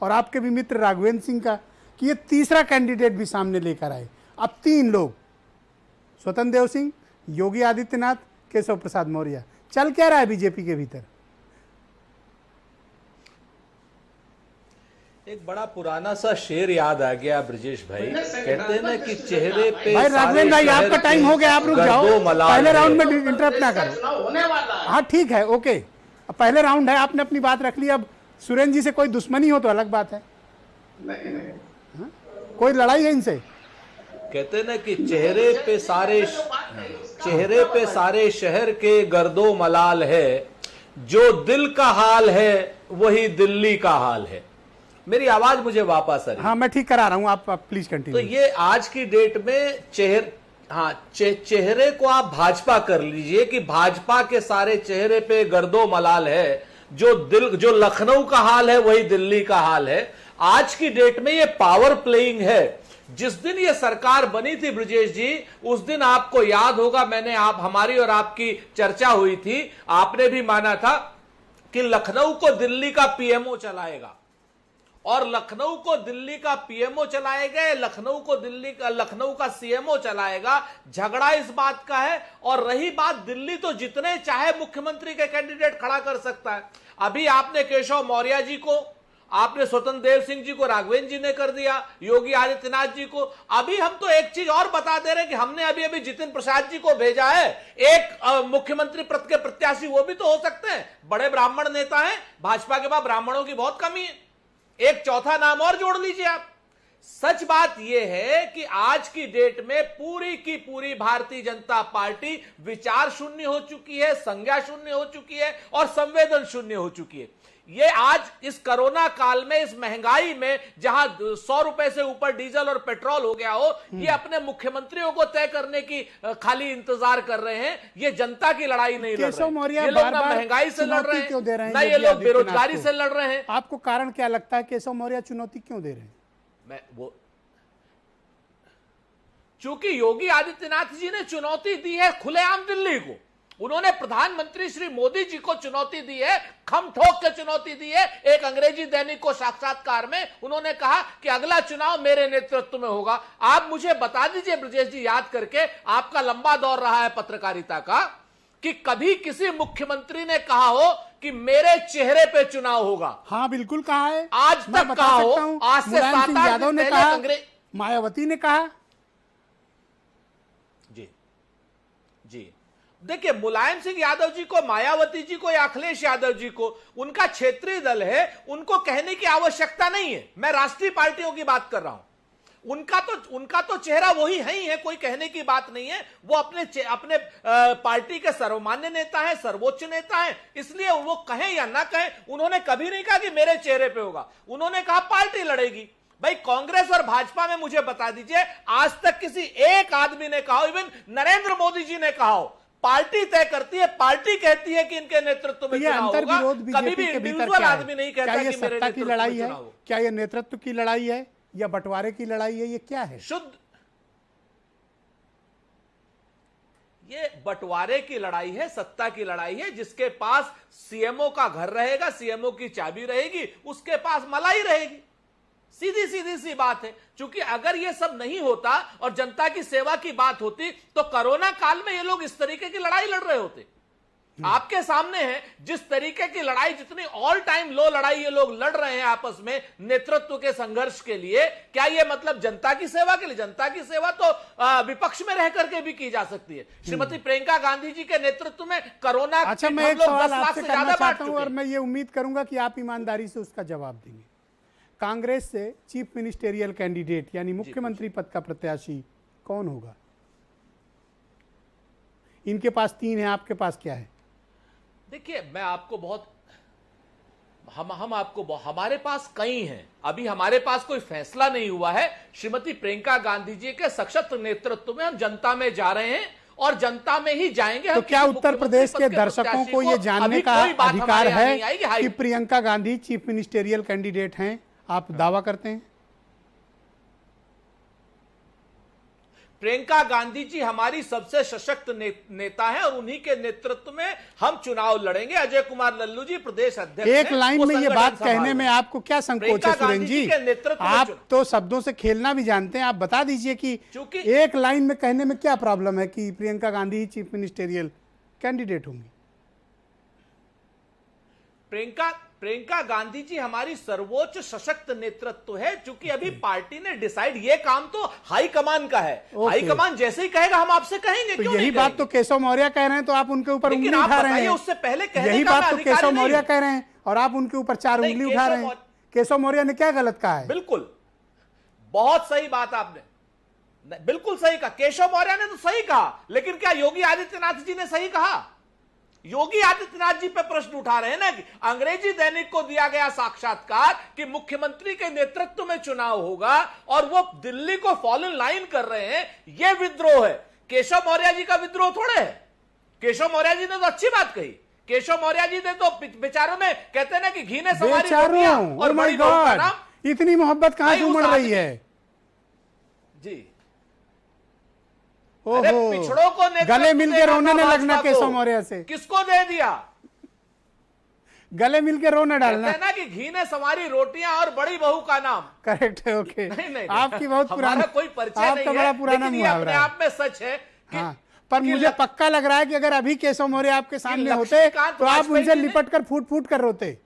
Speaker 1: और आपके भी मित्र राघवेंद्र सिंह का कि ये तीसरा कैंडिडेट भी सामने लेकर आए। अब 3 लोग, स्वतंत्र देव सिंह, योगी आदित्यनाथ, केशव प्रसाद मौर्य। चल क्या रहा है बीजेपी के भीतर?
Speaker 6: एक बड़ा पुराना सा शेर याद आ गया ब्रजेश भाई, कहते हैं ना कि चेहरे पे
Speaker 1: भाई राघवेंद्र भाई, आपका टाइम हो गया, आप रुक जाओ, पहले राउंड में इंटरप्ट ना करो।
Speaker 4: होने वाला है।
Speaker 1: हाँ ठीक है, ओके, अब पहले राउंड है, आपने अपनी बात रख ली। अब सुरेंद्र जी से कोई दुश्मनी हो तो अलग बात है।
Speaker 4: नहीं,
Speaker 1: कोई लड़ाई है इनसे?
Speaker 6: कहते हैं ना कि चेहरे पे सारे शहर के गर्दो मलाल है, जो दिल का हाल है वही दिल्ली का हाल है। मेरी आवाज मुझे वापस आ रही है?
Speaker 1: हाँ, मैं ठीक करा रहा हूँ, आप प्लीज कंटिन्यू।
Speaker 6: तो ये आज की डेट में चेहरे को आप भाजपा कर लीजिए कि भाजपा के सारे चेहरे पे गर्दो मलाल है, जो लखनऊ का हाल है वही दिल्ली का हाल है। आज की डेट में ये पावर प्लेइंग है। जिस दिन ये सरकार बनी थी ब्रजेश जी, उस दिन आपको याद होगा, हमारी और आपकी चर्चा हुई थी, आपने भी माना था कि लखनऊ को दिल्ली का पीएमओ चलाएगा, और लखनऊ को दिल्ली का पीएमओ चलाएगा, लखनऊ का सीएमओ चलाएगा। झगड़ा इस बात का है। और रही बात दिल्ली, तो जितने चाहे मुख्यमंत्री के कैंडिडेट खड़ा कर सकता है। अभी आपने केशव मौर्य जी को, आपने स्वतंत्र देव सिंह जी को राघवेंद्र जी ने कर दिया, योगी आदित्यनाथ जी को। अभी हम तो एक चीज और बता दे रहे हैं कि हमने अभी जितिन प्रसाद जी को भेजा है, एक मुख्यमंत्री पद के प्रत्याशी, वो भी तो हो सकते हैं, बड़े ब्राह्मण नेता हैं, भाजपा के पास ब्राह्मणों की बहुत कमी है, एक चौथा नाम और जोड़ लीजिए आप। सच बात यह है कि आज की डेट में पूरी की पूरी भारतीय जनता पार्टी विचार शून्य हो चुकी है, संज्ञा शून्य हो चुकी है और संवेदन शून्य हो चुकी है। ये आज इस कोरोना काल में, इस महंगाई में, जहां 100 रुपए से ऊपर डीजल और पेट्रोल हो गया हो, ये अपने मुख्यमंत्रियों को तय करने की खाली इंतजार कर रहे हैं। ये जनता की लड़ाई नहीं लड़ रहे। ये लोग ना महंगाई से लड़ रहे हैं, ना ये लोग बेरोजगारी से लड़ रहे हैं।
Speaker 1: आपको कारण क्या लगता है केशव मौर्य चुनौती क्यों दे रहे हैं?
Speaker 6: चूंकि योगी आदित्यनाथ जी ने चुनौती दी है खुलेआम दिल्ली को, उन्होंने प्रधानमंत्री श्री मोदी जी को चुनौती दी है, खम ठोक के चुनौती दी है। एक अंग्रेजी दैनिक को साक्षात्कार में उन्होंने कहा कि अगला चुनाव मेरे नेतृत्व में होगा। आप मुझे बता दीजिए ब्रजेश जी, याद करके, आपका लंबा दौर रहा है पत्रकारिता का, कि कभी किसी मुख्यमंत्री ने कहा हो कि मेरे चेहरे पे चुनाव होगा?
Speaker 1: हाँ बिल्कुल कहा है,
Speaker 6: आज
Speaker 1: मैं
Speaker 6: तक
Speaker 1: बता
Speaker 6: कहा
Speaker 1: सकता
Speaker 6: हो,
Speaker 1: हूं।
Speaker 6: आज से
Speaker 1: मुलायम सिंह
Speaker 6: 7-8
Speaker 1: यादव
Speaker 6: दिन
Speaker 1: ने
Speaker 6: पहले
Speaker 1: कहा, मायावती ने कहा।
Speaker 6: जी जी, देखिए, मुलायम सिंह यादव जी को, मायावती जी को या अखिलेश यादव जी को, उनका क्षेत्रीय दल है, उनको कहने की आवश्यकता नहीं है। मैं राष्ट्रीय पार्टियों की बात कर रहा हूं। उनका तो चेहरा वही है ही है, कोई कहने की बात नहीं है। वो अपने पार्टी के सर्वमान्य नेता हैं, सर्वोच्च नेता हैं, इसलिए वो कहें या ना कहें, उन्होंने कभी नहीं कहा कि मेरे चेहरे पे होगा। उन्होंने कहा पार्टी लड़ेगी। भाई, कांग्रेस और भाजपा में मुझे बता दीजिए, आज तक किसी एक आदमी ने कहा, इवन नरेंद्र मोदी जी ने कहा हो, पार्टी तय करती है, पार्टी कहती है कि इनके नेतृत्व में
Speaker 1: ये
Speaker 6: चुनाव
Speaker 1: अंतर
Speaker 6: होगा।
Speaker 1: विरोध
Speaker 6: कभी
Speaker 1: बीजेपी
Speaker 6: भी
Speaker 1: के भीतर
Speaker 6: इंडिविजुअल
Speaker 1: क्या है?
Speaker 6: आदमी नहीं
Speaker 1: क्या
Speaker 6: कहता
Speaker 1: ये
Speaker 6: कि मेरे
Speaker 1: सत्ता की
Speaker 6: नेतृत्व में
Speaker 1: लड़ाई है,
Speaker 6: चुनाव होगा।
Speaker 1: क्या ये नेतृत्व की लड़ाई है, या बंटवारे की लड़ाई है, ये क्या है?
Speaker 6: शुद्ध, ये बंटवारे की लड़ाई है, सत्ता की लड़ाई है। जिसके पास सीएमओ का घर रहेगा, सीएमओ की चाबी रहेगी, उसके पास मलाई रहेगी। सीधी सीधी सी बात है। क्योंकि अगर ये सब नहीं होता और जनता की सेवा की बात होती, तो कोरोना काल में ये लोग इस तरीके की लड़ाई लड़ रहे होते। आपके सामने है जिस तरीके की लड़ाई, जितनी ऑल टाइम लो लड़ाई ये लोग लड़ रहे हैं आपस में नेतृत्व के संघर्ष के लिए। क्या ये मतलब जनता की सेवा के लिए? जनता की सेवा तो विपक्ष में रह करके भी की जा सकती है। श्रीमती प्रियंका गांधी जी के नेतृत्व में कोरोना,
Speaker 1: अच्छा, मैं एक सवाल आपसे करना चाहता हूं और मैं ये उम्मीद करूंगा कि आप ईमानदारी से उसका जवाब देंगे। कांग्रेस से चीफ मिनिस्टेरियल कैंडिडेट यानी मुख्यमंत्री पद का प्रत्याशी कौन होगा? इनके पास 3 है, आपके पास क्या है?
Speaker 6: देखिए, मैं आपको बहुत, हम आपको, हमारे पास कई हैं, अभी हमारे पास कोई फैसला नहीं हुआ है। श्रीमती प्रियंका गांधी जी के सशक्त नेतृत्व में हम जनता में जा रहे हैं और जनता में ही जाएंगे।
Speaker 1: तो क्या उत्तर प्रदेश के दर्शकों को यह जानने का अधिकार है कि Priyanka Gandhi chief ministerial candidate हैं? आप दावा करते हैं?
Speaker 6: प्रियंका गांधी जी हमारी सबसे सशक्त नेता है और उन्हीं के नेतृत्व में हम चुनाव लड़ेंगे। अजय कुमार लल्लू जी प्रदेश अध्यक्ष
Speaker 1: एक लाइन में ये बात कहने में आपको क्या संकोच है सुरेंद्र जी? आप तो शब्दों से खेलना भी जानते हैं। आप बता दीजिए कि एक लाइन में कहने में क्या प्रॉब्लम है कि Priyanka Gandhi chief ministerial candidate होंगी?
Speaker 6: प्रियंका गांधी जी हमारी सर्वोच्च सशक्त नेतृत्व है। चूंकि अभी पार्टी ने डिसाइड, ये काम तो हाईकमान का है। हाईकमान जैसे ही कहेगा हम आपसे कहेंगे।
Speaker 1: तो यही बात तो केशव मौर्य कह रहे हैं, तो आप उनके ऊपर उंगली उठा रहे हैं।
Speaker 6: उससे पहले कहने
Speaker 1: यही
Speaker 6: का
Speaker 1: बात तो केशव मौर्य कह रहे हैं और आप उनके ऊपर 4 उंगली उठा रहे हैं। केशव मौर्य ने क्या गलत कहा है?
Speaker 6: बिल्कुल, बहुत सही बात आपने, बिल्कुल सही कहा। केशव मौर्य ने तो सही कहा, लेकिन क्या योगी आदित्यनाथ जी ने सही कहा? योगी आदित्यनाथ जी पे प्रश्न उठा रहे हैं ना कि अंग्रेजी दैनिक को दिया गया साक्षात्कार कि मुख्यमंत्री के नेतृत्व में चुनाव होगा और वो दिल्ली को फॉल इन लाइन कर रहे हैं। ये विद्रोह है। केशव मौर्य जी का विद्रोह थोड़े है। केशव मौर्य जी ने तो अच्छी बात कही। केशव मौर्य जी ने तो बेचारों में कहते हैं ना कि घी ने सवारी रोटियां और बड़ी बहू का नाम।
Speaker 1: इतनी मोहब्बत कहां से उमड़ रही है
Speaker 6: जी?
Speaker 1: अरे
Speaker 6: पिछड़ों को
Speaker 1: गले मिलके रोने न लगना केशव मौर्य से।
Speaker 6: किसको दे दिया?
Speaker 1: गले मिलके रोने डालना
Speaker 6: है ना कि घी ने सवारी रोटियां और बड़ी बहू का नाम।
Speaker 1: करेक्ट है। ओके,
Speaker 6: नहीं,
Speaker 1: आपकी बहुत पुराना,
Speaker 6: कोई परिचय नहीं है,
Speaker 1: बड़ा पुराना
Speaker 6: लेकिन ये अपने आप में सच है कि,
Speaker 1: हाँ, पर मुझे पक्का लग रहा है कि अगर अभी केशव मौर्य आपके सामने होते तो आप उनसे लिपट कर फूट फूट कर रोते।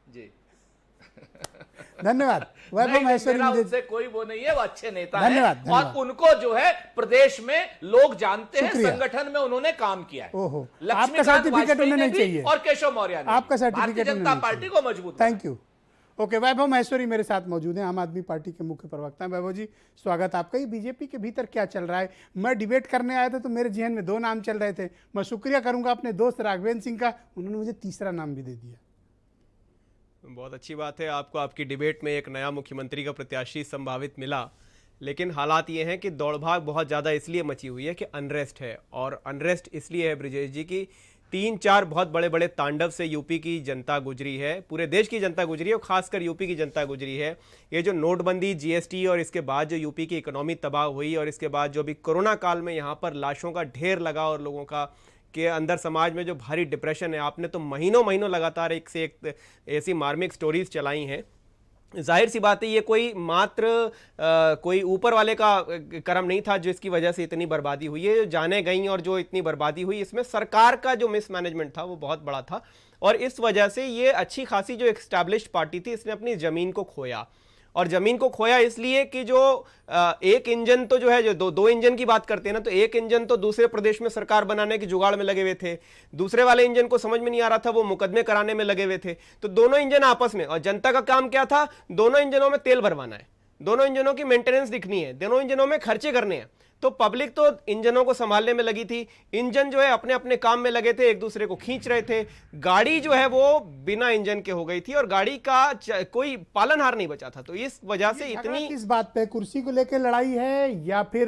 Speaker 6: जी
Speaker 1: धन्यवाद।
Speaker 6: वैभव महेश्वरी उनसे कोई वो नहीं है, वो अच्छे नेता हैं।
Speaker 1: धन्यवाद।
Speaker 6: और उनको जो है प्रदेश में लोग जानते हैं, संगठन में उन्होंने काम किया है।
Speaker 1: ओहो, आपका सर्टिफिकेट उन्हें नहीं चाहिए
Speaker 6: और केशव मौर्य ने
Speaker 1: आपका सर्टिफिकेट
Speaker 6: भारतीय जनता पार्टी को मजबूत।
Speaker 1: Thank you. ओके, वैभव महेश्वरी मेरे साथ मौजूद हैं, आम आदमी पार्टी के मुख्य प्रवक्ता हैं। वैभव जी, स्वागत आपका। ही बीजेपी के भीतर क्या चल रहा है? मैं डिबेट करने आया था तो मेरे जहन में 2 नाम चल रहे थे। मैं शुक्रिया करूंगा अपने दोस्त राघवेंद्र सिंह का, उन्होंने मुझे तीसरा नाम भी दे दिया।
Speaker 7: बहुत अच्छी बात है, आपको आपकी डिबेट में एक नया मुख्यमंत्री का प्रत्याशी संभावित मिला। लेकिन हालात ये हैं कि दौड़ भाग बहुत ज़्यादा इसलिए मची हुई है कि अनरेस्ट है। और अनरेस्ट इसलिए है ब्रिजेश जी की 3-4 बहुत बड़े बड़े तांडव से यूपी की जनता गुजरी है, पूरे देश की जनता गुजरी है और खासकर यूपी की जनता गुजरी है। ये जो नोटबंदी, जीएसटी और इसके बाद जो यूपी की इकोनॉमी तबाह हुई और इसके बाद जो भी कोरोना काल में यहाँ पर लाशों का ढेर लगा और लोगों का के अंदर समाज में जो भारी डिप्रेशन है, आपने तो महीनों महीनों लगातार एक से एक ऐसी मार्मिक स्टोरीज चलाई हैं। जाहिर सी बात है ये कोई मात्र कोई ऊपर वाले का करम नहीं था जो इसकी वजह से इतनी बर्बादी हुई है। जो जाने गई और जो इतनी बर्बादी हुई, इसमें सरकार का जो मिसमैनेजमेंट था वो बहुत बड़ा था और इस वजह से ये अच्छी खासी जो एस्टैब्लिश्ड पार्टी थी, इसने अपनी ज़मीन को खोया। और ज़मीन को खोया इसलिए कि जो एक इंजन तो जो है, जो दो इंजन की बात करते हैं ना, तो एक इंजन तो दूसरे प्रदेश में सरकार बनाने की जुगाड़ में लगे हुए थे, दूसरे वाले इंजन को समझ में नहीं आ रहा था, वो मुकदमे कराने में लगे हुए थे। तो दोनों इंजन आपस में, और जनता का काम क्या था, दोनों इंजनों में तेल भरवाना है, दोनों इंजनों की मेंटेनेंस दिखनी है, दोनों इंजनों में खर्चे करने हैं। तो पब्लिक तो इंजनों को संभालने में लगी थी, इंजन जो है अपने अपने काम में लगे थे, एक दूसरे को खींच रहे थे। गाड़ी जो है वो बिना इंजन के हो गई थी और गाड़ी का कोई पालनहार नहीं बचा था। तो इस वजह से इतनी,
Speaker 1: किस बात पे, कुर्सी को लेकर लड़ाई है या फिर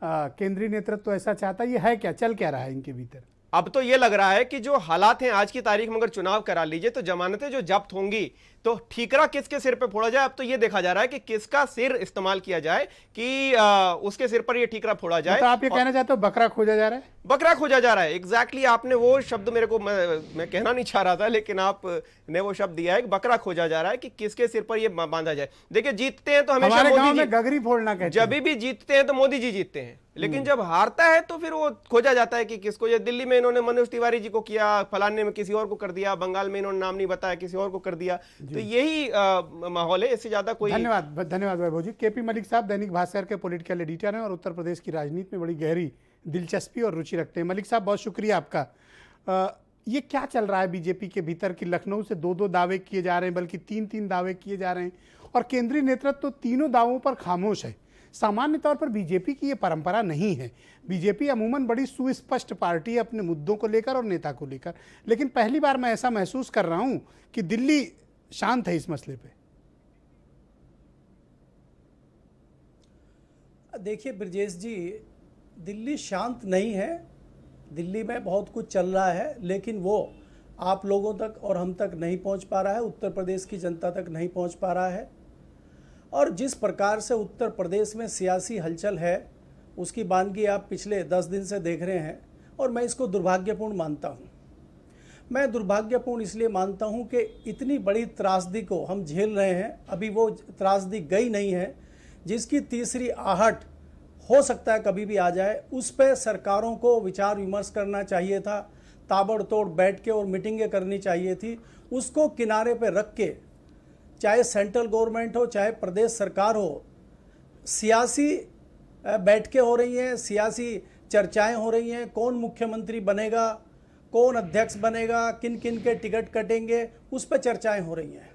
Speaker 1: केंद्रीय नेतृत्व तो ऐसा चाहता है, ये है क्या, चल क्या रहा है इनके भीतर?
Speaker 7: अब तो ये लग रहा है कि जो हालात हैं आज की तारीख में, अगर चुनाव करा लीजिए तो जमानतें जो जब्त होंगी तो ठीकरा किसके सिर पे फोड़ा जाए। अब तो ये देखा जा रहा है कि किसका सिर इस्तेमाल किया जाए कि उसके सिर पर ये ठीकरा फोड़ा जाए।
Speaker 1: तो आप ये कहना चाहते हो बकरा खोजा जा रहा है?
Speaker 7: बकरा खोजा जा रहा है, एग्जैक्टली आपने वो शब्द मेरे को, मैं कहना नहीं चाह रहा था लेकिन आपने वो शब्द दिया है कि बकरा खोजा जा रहा है कि किसके सिर पर ये बांधा जाए। देखिए जीतते हैं तो हमेशा
Speaker 1: हमारे गांव
Speaker 7: मोदी
Speaker 1: में
Speaker 7: जी,
Speaker 1: गगरी फोड़ना कहते हैं।
Speaker 7: जब भी जीतते हैं तो मोदी जी जीतते हैं, लेकिन जब हारता है तो फिर वो खोजा जाता है कि किसको। ये दिल्ली में इन्होंने मनोज तिवारी जी को किया, फलाने में किसी और को कर दिया, बंगाल में इन्होंने नाम नहीं बताया, किसी और को कर दिया। तो यही माहौल है, इससे ज्यादा कोई।
Speaker 1: धन्यवाद वैभव जी। केपी मलिक साहब दैनिक भास्कर के पॉलिटिकल एडिटर हैं और उत्तर प्रदेश की राजनीति में बड़ी गहरी दिलचस्पी और रुचि रखते हैं। मलिक साहब बहुत शुक्रिया आपका। ये क्या चल रहा है बीजेपी के भीतर कि लखनऊ से 2-2 दावे किए जा रहे हैं, बल्कि 3-3 दावे किए जा रहे हैं और केंद्रीय नेतृत्व तो तीनों दावों पर खामोश है। सामान्य तौर पर बीजेपी की ये परंपरा नहीं है। बीजेपी अमूमन बड़ी सुस्पष्ट पार्टी है अपने मुद्दों को लेकर और नेता को लेकर, लेकिन पहली बार मैं ऐसा महसूस कर रहा हूं कि दिल्ली शांत है इस मसले पे।
Speaker 8: देखिए ब्रजेश जी, दिल्ली शांत नहीं है, दिल्ली में बहुत कुछ चल रहा है, लेकिन वो आप लोगों तक और हम तक नहीं पहुंच पा रहा है, उत्तर प्रदेश की जनता तक नहीं पहुंच पा रहा है। और जिस प्रकार से उत्तर प्रदेश में सियासी हलचल है उसकी बानगी आप पिछले 10 दिन से देख रहे हैं और मैं इसको दुर्भाग्यपूर्ण मानता हूं। मैं दुर्भाग्यपूर्ण इसलिए मानता हूं कि इतनी बड़ी त्रासदी को हम झेल रहे हैं, अभी वो त्रासदी गई नहीं है, जिसकी तीसरी आहट हो सकता है कभी भी आ जाए। उस पर सरकारों को विचार विमर्श करना चाहिए था, ताबड़तोड़ बैठ के और मीटिंगें करनी चाहिए थी। उसको किनारे पे रख के, चाहे सेंट्रल गवर्नमेंट हो चाहे प्रदेश सरकार हो, सियासी बैठकें हो रही हैं, सियासी चर्चाएं हो रही हैं, कौन मुख्यमंत्री बनेगा, कौन अध्यक्ष बनेगा, किन किन के टिकट कटेंगे, उस पर चर्चाएं हो रही हैं।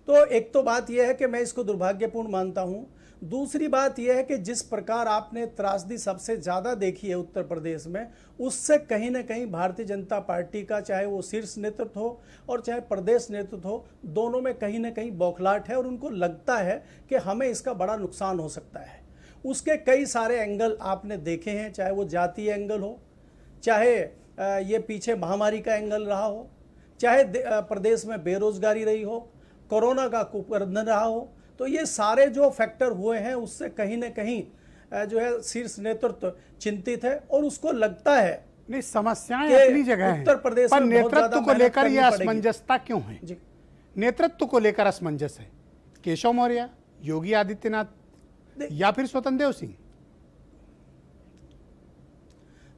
Speaker 8: तो एक तो बात यह है कि मैं इसको दुर्भाग्यपूर्ण मानता हूं। दूसरी बात यह है कि जिस प्रकार आपने त्रासदी सबसे ज़्यादा देखी है उत्तर प्रदेश में, उससे कहीं ना कहीं भारतीय जनता पार्टी का, चाहे वो शीर्ष नेतृत्व हो और चाहे प्रदेश नेतृत्व हो, दोनों में कहीं ना कहीं बौखलाहट है और उनको लगता है कि हमें इसका बड़ा नुकसान हो सकता है। उसके कई सारे एंगल आपने देखे हैं, चाहे वो जातीय एंगल हो, चाहे ये पीछे महामारी का एंगल रहा हो, चाहे प्रदेश में बेरोजगारी रही हो, कोरोना का कुप्रबंधन रहा हो। तो ये सारे जो फैक्टर हुए हैं उससे कहीं ना कहीं जो है शीर्ष नेतृत्व चिंतित है और उसको लगता है
Speaker 1: नहीं, समस्याएं अपनी जगह हैं,
Speaker 8: उत्तर प्रदेश
Speaker 1: पर
Speaker 8: में
Speaker 1: नेतृत्व को लेकर यह असमंजसता क्यों है?
Speaker 8: जी,
Speaker 1: नेतृत्व को लेकर असमंजस है। केशव मौर्य, योगी आदित्यनाथ या फिर स्वतंत्र देव सिंह?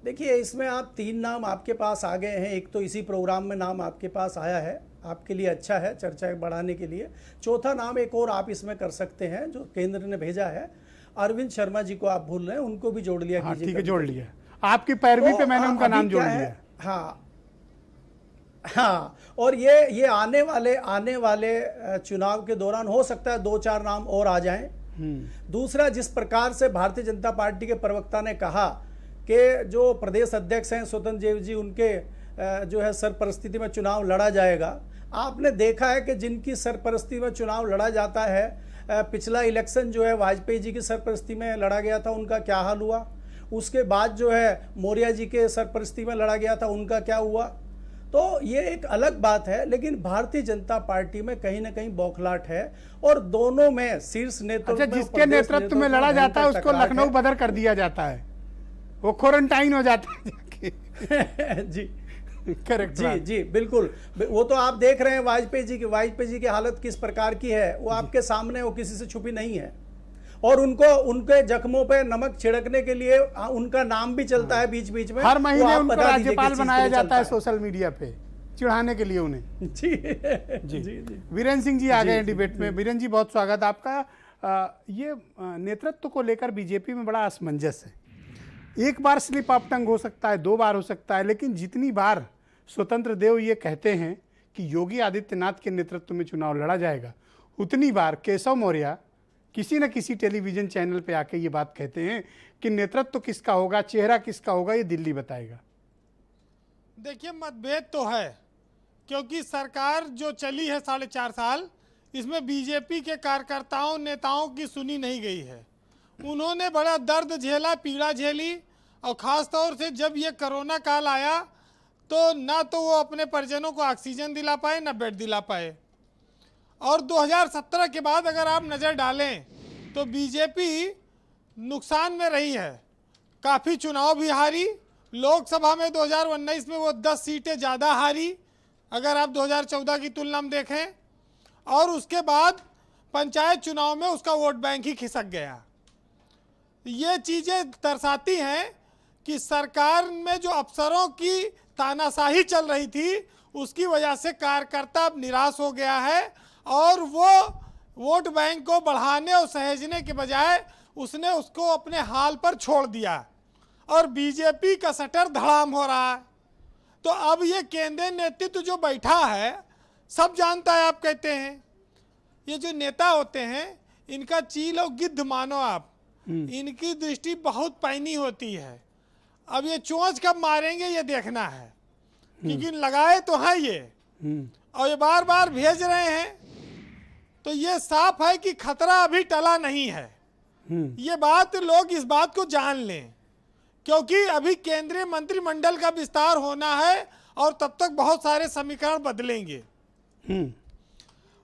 Speaker 8: देखिए इसमें आप 3 नाम आपके पास आ गए हैं। एक तो इसी प्रोग्राम में नाम आपके पास आया है, आपके लिए अच्छा है चर्चा बढ़ाने के लिए। चौथा नाम एक और आप इसमें कर सकते हैं जो केंद्र ने भेजा है, अरविंद शर्मा जी को आप भूल रहे हैं, उनको भी जोड़ लिया कीजिए।
Speaker 1: ठीक है, जोड़ लिया। आपकी पैरवी पे मैंने उनका नाम जोड़ लिया।
Speaker 8: हाँ, और ये आने वाले चुनाव के दौरान हो सकता है 2-4 नाम और आ जाएं। दूसरा, जिस प्रकार से भारतीय जनता पार्टी के प्रवक्ता ने कहा कि जो प्रदेश अध्यक्ष हैं स्वतंत्र देव जी, उनके जो है सरपरस्ती में चुनाव लड़ा जाएगा। आपने देखा है कि जिनकी सरपरस्ती में चुनाव लड़ा जाता है, पिछला इलेक्शन जो है वाजपेयी जी की सरपरस्ती में लड़ा गया था, उनका क्या हाल हुआ। उसके बाद जो है मौर्य जी के सरपरस्ती में लड़ा गया था, उनका क्या हुआ। तो ये एक अलग बात है, लेकिन भारतीय जनता पार्टी में कहीं ना कहीं बौखलाहट है और दोनों में शीर्ष नेतृत्व
Speaker 1: अच्छा, जिसके नेतृत्व में लड़ा जाता है उसको लखनऊ बदर कर दिया जाता है, वो क्वारंटाइन हो जाता है जाके।
Speaker 8: जी
Speaker 1: करेक्ट
Speaker 8: जी जी बिल्कुल। वो तो आप देख रहे हैं वाजपेयी जी की हालत किस प्रकार की है, वो आपके सामने, वो किसी से छुपी नहीं है। और उनको उनके जख्मों पे नमक छिड़कने के लिए उनका नाम भी चलता है बीच बीच में।
Speaker 1: हर महीने
Speaker 8: आप
Speaker 1: उनको
Speaker 8: बता दीजिए
Speaker 1: राज्यपाल
Speaker 8: किस चीज
Speaker 1: बनाया
Speaker 8: के लिए
Speaker 1: जाता है
Speaker 8: चलता
Speaker 1: सोशल मीडिया पे चिढ़ाने के लिए उन्हें।
Speaker 8: जी
Speaker 1: जी
Speaker 8: जी जी
Speaker 1: वीरेंद्र सिंह जी आ गए हैं डिबेट में। वीरेंद्र जी बहुत स्वागत आपका। ये नेतृत्व को लेकर बीजेपी में बड़ा असमंजस है। एक बार स्लिप ऑफ टंग हो सकता है, 2 बार हो सकता है, लेकिन जितनी बार स्वतंत्र देव ये कहते हैं कि योगी आदित्यनाथ के नेतृत्व में चुनाव लड़ा जाएगा, उतनी बार केशव मौर्य किसी न किसी टेलीविजन चैनल पे आके ये बात कहते हैं कि नेतृत्व किसका होगा, चेहरा किसका होगा, ये दिल्ली बताएगा।
Speaker 9: देखिए, मतभेद तो है, क्योंकि सरकार जो चली है 4.5 साल, इसमें बीजेपी के कार्यकर्ताओं नेताओं की सुनी नहीं गई है। उन्होंने बड़ा दर्द झेला, पीड़ा झेली, और ख़ास तौर से जब ये कोरोना काल आया तो ना तो वो अपने परिजनों को ऑक्सीजन दिला पाए, ना बेड दिला पाए। और 2017 के बाद अगर आप नज़र डालें तो बीजेपी नुकसान में रही है। काफ़ी चुनाव भी हारी, लोकसभा में 2019 में वो 10 सीटें ज़्यादा हारी अगर आप 2014 की तुलना में देखें, और उसके बाद पंचायत चुनाव में उसका वोट बैंक ही खिसक गया। ये चीज़ें दर्शाती हैं कि सरकार में जो अफसरों की तानाशाही चल रही थी उसकी वजह से कार्यकर्ता अब निराश हो गया है, और वो वोट बैंक को बढ़ाने और सहेजने के बजाय उसने उसको अपने हाल पर छोड़ दिया, और बीजेपी का शटर धड़ाम हो रहा है। तो अब ये केंद्रीय नेतृत्व जो बैठा है सब जानता है। आप कहते हैं ये जो नेता होते हैं इनका चील और गिद्ध मानो आप, इनकी दृष्टि बहुत पैनी होती है। अब ये चोंच कब मारेंगे ये देखना है, क्योंकि लगाए तो हैं ये, और ये बार बार भेज रहे हैं। तो ये साफ है कि खतरा अभी टला नहीं है। ये बात लोग इस बात को जान लें, क्योंकि अभी केंद्रीय मंत्रिमंडल का विस्तार होना है और तब तक बहुत सारे समीकरण बदलेंगे।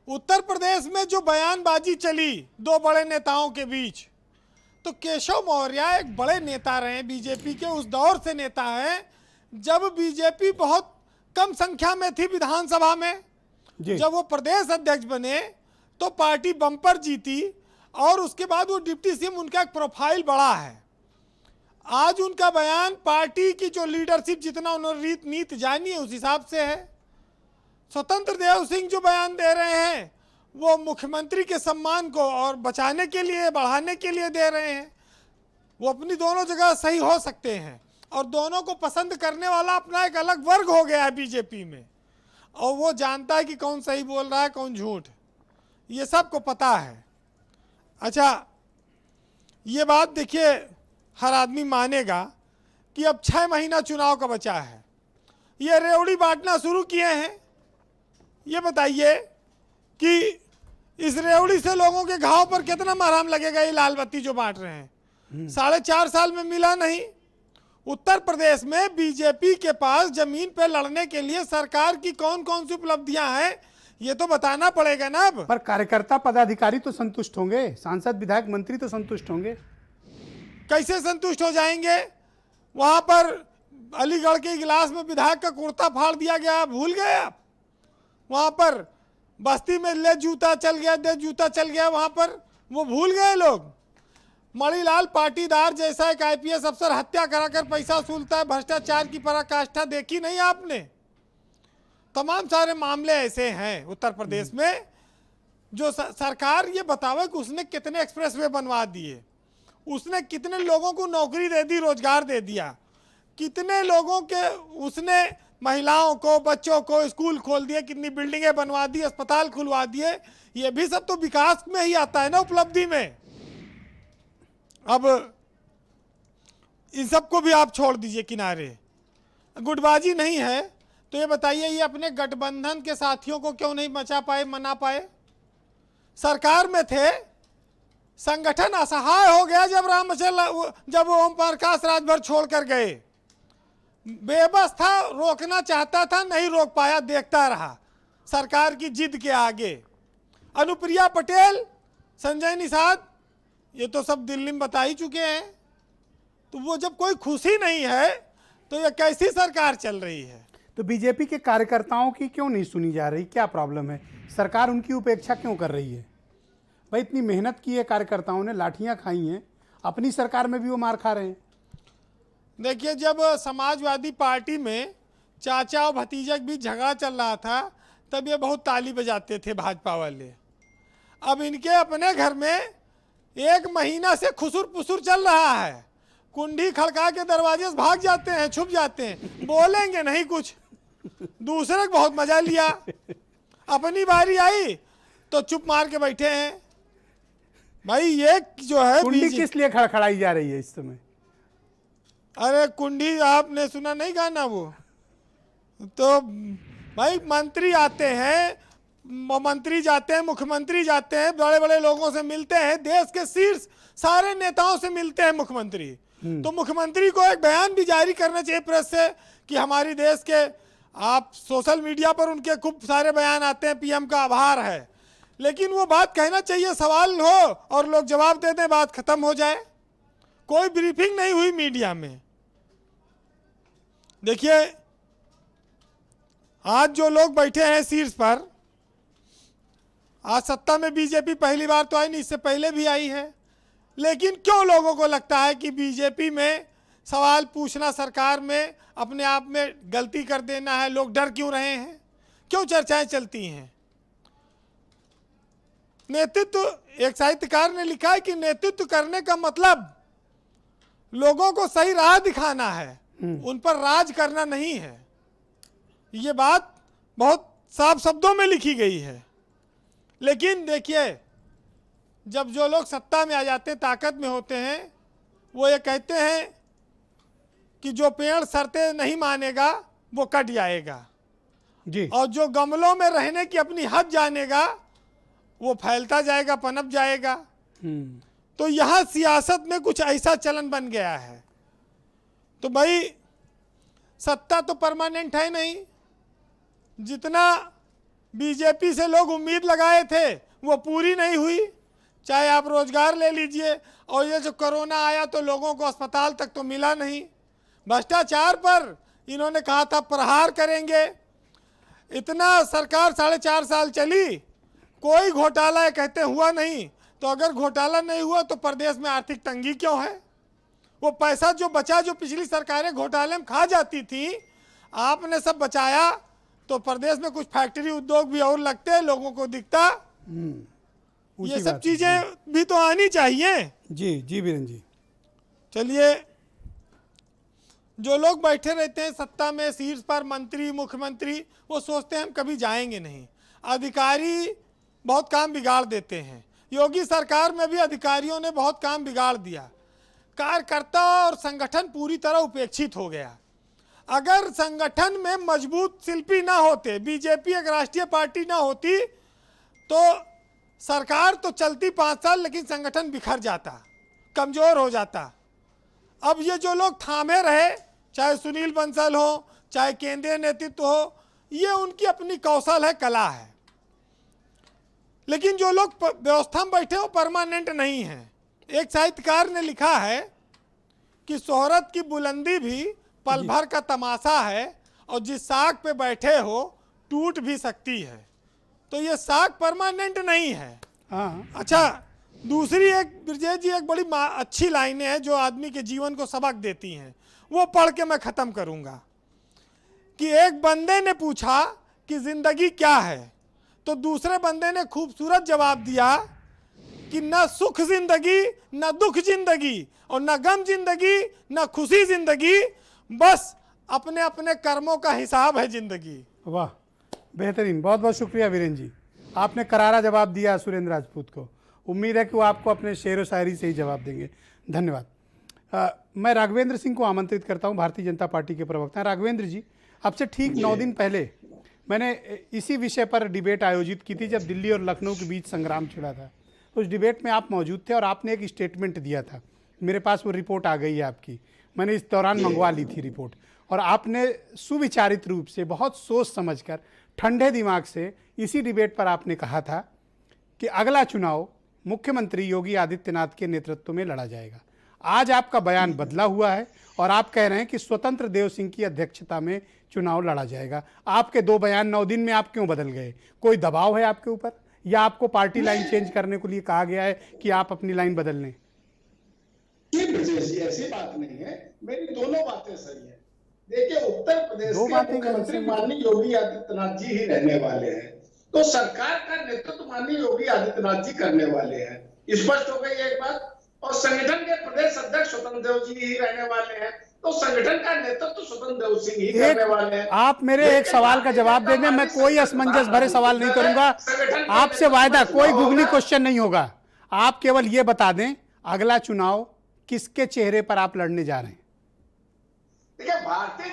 Speaker 9: उत्तर प्रदेश में जो बयानबाजी चली 2 बड़े नेताओं के बीच, तो केशव मौर्य एक बड़े नेता रहे बीजेपी के, उस दौर से नेता हैं जब बीजेपी बहुत कम संख्या में थी विधानसभा में। जब वो प्रदेश अध्यक्ष बने तो पार्टी बम्पर जीती, और उसके बाद वो डिप्टी सीएम, उनका एक प्रोफाइल बढ़ा है। आज उनका बयान पार्टी की जो लीडरशिप जितना उन्होंने नीति जानी है उस हिसाब से है। स्वतंत्र देव सिंह जो बयान दे रहे हैं वो मुख्यमंत्री के सम्मान को और बचाने के लिए, बढ़ाने के लिए दे रहे हैं। वो अपनी दोनों जगह सही हो सकते हैं, और दोनों को पसंद करने वाला अपना एक अलग वर्ग हो गया है बीजेपी में, और वो जानता है कि कौन सही बोल रहा है कौन झूठ, ये सबको पता है। अच्छा, ये बात देखिए हर आदमी मानेगा कि अब 6 महीना चुनाव का बचा है, ये रेवड़ी बांटना शुरू किए हैं। ये बताइए कि इस रेवड़ी से लोगों के घाव पर कितना मरहम लगेगा। ये लाल बत्ती जो बांट रहे हैं 4.5 साल में मिला नहीं। उत्तर प्रदेश में बीजेपी के पास जमीन पे लड़ने के लिए सरकार की कौन कौन सी उपलब्धियां हैं ये तो बताना पड़ेगा ना। अब
Speaker 1: पर कार्यकर्ता पदाधिकारी तो संतुष्ट होंगे, सांसद विधायक मंत्री तो संतुष्ट होंगे।
Speaker 9: कैसे संतुष्ट हो जाएंगे? वहां पर अलीगढ़ के इजलास में विधायक का कुर्ता फाड़ दिया गया, भूल गए आप? वहां पर बस्ती में ले जूता चल गया, दे जूता चल गया, वहां पर वो भूल गए लोग। मणिलाल पाटीदार जैसा एक आईपीएस अफसर हत्या कराकर पैसा वसूलता है, भ्रष्टाचार की पराकाष्ठा देखी नहीं आपने? तमाम सारे मामले ऐसे हैं उत्तर प्रदेश में जो सरकार ये बतावे कि उसने कितने एक्सप्रेसवे बनवा दिए, उसने कितने लोगों को नौकरी दे दी, रोजगार दे दिया, कितने लोगों के उसने महिलाओं को, बच्चों को स्कूल खोल दिए, कितनी बिल्डिंगें बनवा दी, अस्पताल खुलवा दिए। ये भी सब तो विकास में ही आता है ना, उपलब्धि में। अब इन सबको भी आप छोड़ दीजिए किनारे, गुटबाजी नहीं है तो ये बताइए ये अपने गठबंधन के साथियों को क्यों नहीं मचा पाए, मना पाए? सरकार में थे संगठन असहाय हो गया जब ओम प्रकाश राजभर छोड़कर गए। बेबस था, रोकना चाहता था, नहीं रोक पाया, देखता रहा सरकार की जिद के आगे। अनुप्रिया पटेल, संजय निषाद, ये तो सब दिल्ली में बता ही चुके हैं। तो वो जब कोई खुशी नहीं है तो ये कैसी सरकार चल रही है?
Speaker 1: तो बीजेपी के कार्यकर्ताओं की क्यों नहीं सुनी जा रही? क्या प्रॉब्लम है? सरकार उनकी उपेक्षा क्यों कर रही है? भाई इतनी मेहनत की है कार्यकर्ताओं ने, लाठियां खाई हैं, अपनी सरकार में भी वो मार खा रहे हैं।
Speaker 9: देखिए, जब समाजवादी पार्टी में चाचा और भतीजा के बीच झगड़ा चल रहा था तब ये बहुत ताली बजाते थे भाजपा वाले। अब इनके अपने घर में 1 महीना से खुसुर पुसुर चल रहा है। कुंडी खड़का के दरवाजे से भाग जाते हैं, छुप जाते हैं, बोलेंगे नहीं कुछ। दूसरे को बहुत मजा लिया, अपनी बारी आई तो चुप मार के बैठे हैं। भाई ये जो है
Speaker 1: कुंडी किस लिए खड़खड़ाई जा रही है इस समय?
Speaker 9: अरे कुंडी, आपने सुना नहीं गाना वो? तो भाई मंत्री आते हैं, मंत्री जाते हैं, मुख्यमंत्री जाते हैं, बड़े बड़े लोगों से मिलते हैं, देश के शीर्ष सारे नेताओं से मिलते हैं मुख्यमंत्री। तो मुख्यमंत्री को एक बयान भी जारी करना चाहिए प्रेस से कि हमारी देश के, आप सोशल मीडिया पर उनके खूब सारे बयान आते हैं, पीएम का आभार है, लेकिन वो बात कहना चाहिए, सवाल हो और लोग जवाब दे दें, बात खत्म हो जाए। कोई ब्रीफिंग नहीं हुई मीडिया में। देखिए, आज जो लोग बैठे हैं शीर्ष पर, आज सत्ता में बीजेपी पहली बार तो आई नहीं, इससे पहले भी आई है, लेकिन क्यों लोगों को लगता है कि बीजेपी में सवाल पूछना सरकार में अपने आप में गलती कर देना है? लोग डर क्यों रहे हैं? क्यों चर्चाएं चलती हैं? नेतृत्व, एक साहित्यकार ने लिखा है कि नेतृत्व करने का मतलब लोगों को सही राह दिखाना है, उन पर राज करना नहीं है। ये बात बहुत साफ शब्दों में लिखी गई है। लेकिन देखिए, जब जो लोग सत्ता में आ जाते हैं, ताकत में होते हैं, वो ये कहते हैं कि जो पेड़ शर्तें नहीं मानेगा वो कट जाएगा
Speaker 1: जी,
Speaker 9: और जो गमलों में रहने की अपनी हद जानेगा वो फैलता जाएगा, पनप जाएगा। तो यहाँ सियासत में कुछ ऐसा चलन बन गया है। तो भाई सत्ता तो परमानेंट है नहीं। जितना बीजेपी से लोग उम्मीद लगाए थे वो पूरी नहीं हुई। चाहे आप रोजगार ले लीजिए, और ये जो कोरोना आया तो लोगों को अस्पताल तक तो मिला नहीं। भ्रष्टाचार पर इन्होंने कहा था प्रहार करेंगे। इतना सरकार 4.5 साल चली, कोई घोटाला कहते हुआ नहीं। तो अगर घोटाला नहीं हुआ तो प्रदेश में आर्थिक तंगी क्यों है? वो पैसा जो बचा, जो पिछली सरकारें घोटाले में खा जाती थी, आपने सब बचाया तो प्रदेश में कुछ फैक्ट्री उद्योग भी और लगते, लोगों को दिखता। ये सब चीजें भी तो आनी चाहिए।
Speaker 1: जी जी बीरेन जी।
Speaker 9: चलिए, जो लोग बैठे रहते हैं सत्ता में शीर्ष पर, मंत्री मुख्यमंत्री, वो सोचते हैं हम कभी जाएंगे नहीं। अधिकारी बहुत काम बिगाड़ देते हैं। योगी सरकार में भी अधिकारियों ने बहुत काम बिगाड़ दिया। कार्यकर्ता और संगठन पूरी तरह उपेक्षित हो गया। अगर संगठन में मजबूत शिल्पी ना होते, बीजेपी एक राष्ट्रीय पार्टी ना होती, तो सरकार तो चलती 5 साल, लेकिन संगठन बिखर जाता, कमजोर हो जाता। अब ये जो लोग थामे रहे, चाहे सुनील बंसल हो, चाहे केंद्रीय नेतृत्व हो, ये उनकी अपनी कौशल है, कला है। लेकिन जो लोग व्यवस्था में बैठे हो परमानेंट नहीं है। एक साहित्यकार ने लिखा है कि शोहरत की बुलंदी भी पल भर का तमाशा है, और जिस साग पे बैठे हो टूट भी सकती है। तो ये साग परमानेंट नहीं है।
Speaker 1: हाँ।
Speaker 9: अच्छा, दूसरी एक ब्रजेश जी, एक बड़ी अच्छी लाइनें हैं जो आदमी के जीवन को सबक देती हैं, वो पढ़ के मैं ख़त्म करूँगा। कि एक बंदे ने पूछा कि ज़िंदगी क्या है, तो दूसरे बंदे ने खूबसूरत जवाब दिया कि न सुख ज़िंदगी, न दुख ज़िंदगी, और न गम ज़िंदगी, न खुशी ज़िंदगी, बस अपने अपने कर्मों का हिसाब है ज़िंदगी।
Speaker 1: वाह, बेहतरीन। बहुत बहुत शुक्रिया वीरेन जी, आपने करारा जवाब दिया सुरेंद्र राजपूत को। उम्मीद है कि वो आपको अपने शेर व शायरी से ही जवाब देंगे। धन्यवाद। मैं राघवेंद्र सिंह को आमंत्रित करता हूं, भारतीय जनता पार्टी के प्रवक्ता। राघवेंद्र जी, अब से ठीक 9 दिन पहले मैंने इसी विषय पर डिबेट आयोजित की थी, जब दिल्ली और लखनऊ के बीच संग्राम छिड़ा था। उस डिबेट में आप मौजूद थे और आपने एक स्टेटमेंट दिया था। मेरे पास वो रिपोर्ट आ गई है आपकी, मैंने इस दौरान मंगवा ली थी रिपोर्ट। और आपने सुविचारित रूप से, बहुत सोच समझकर, ठंडे दिमाग से इसी डिबेट पर आपने कहा था कि अगला चुनाव मुख्यमंत्री योगी आदित्यनाथ के नेतृत्व में लड़ा जाएगा। आज आपका बयान बदला हुआ है और आप कह रहे हैं कि स्वतंत्र देव सिंह की अध्यक्षता में चुनाव लड़ा जाएगा। आपके दो बयान 9 दिन में आप क्यों बदल गए? कोई दबाव है आपके ऊपर, या आपको पार्टी लाइन चेंज करने के लिए कहा गया है कि आप अपनी लाइन बदल लें?
Speaker 4: ऐसी बात नहीं है, मेरी दोनों बातें सही है। देखिए, उत्तर प्रदेश
Speaker 1: दो
Speaker 4: के
Speaker 1: बातें
Speaker 4: मुख्यमंत्री माननीय योगी आदित्यनाथ जी ही रहने वाले हैं, तो सरकार का नेतृत्व माननीय योगी आदित्यनाथ जी करने वाले हैं, स्पष्ट हो गई एक बात। और संगठन के प्रदेश अध्यक्ष स्वतंत्र देव जी ही रहने वाले हैं, तो संगठन का नेतृत्व स्वतंत्र देव सिंह ही करने वाले हैं।
Speaker 1: आप मेरे एक सवाल का जवाब दे दें, मैं कोई असमंजस भरे सवाल नहीं करूंगा आपसे, वायदा, कोई गुगली क्वेश्चन नहीं होगा। आप केवल ये बता दें अगला चुनाव किसके चेहरे पर आप लड़ने जा रहे हैं?
Speaker 4: देखिए, भारतीय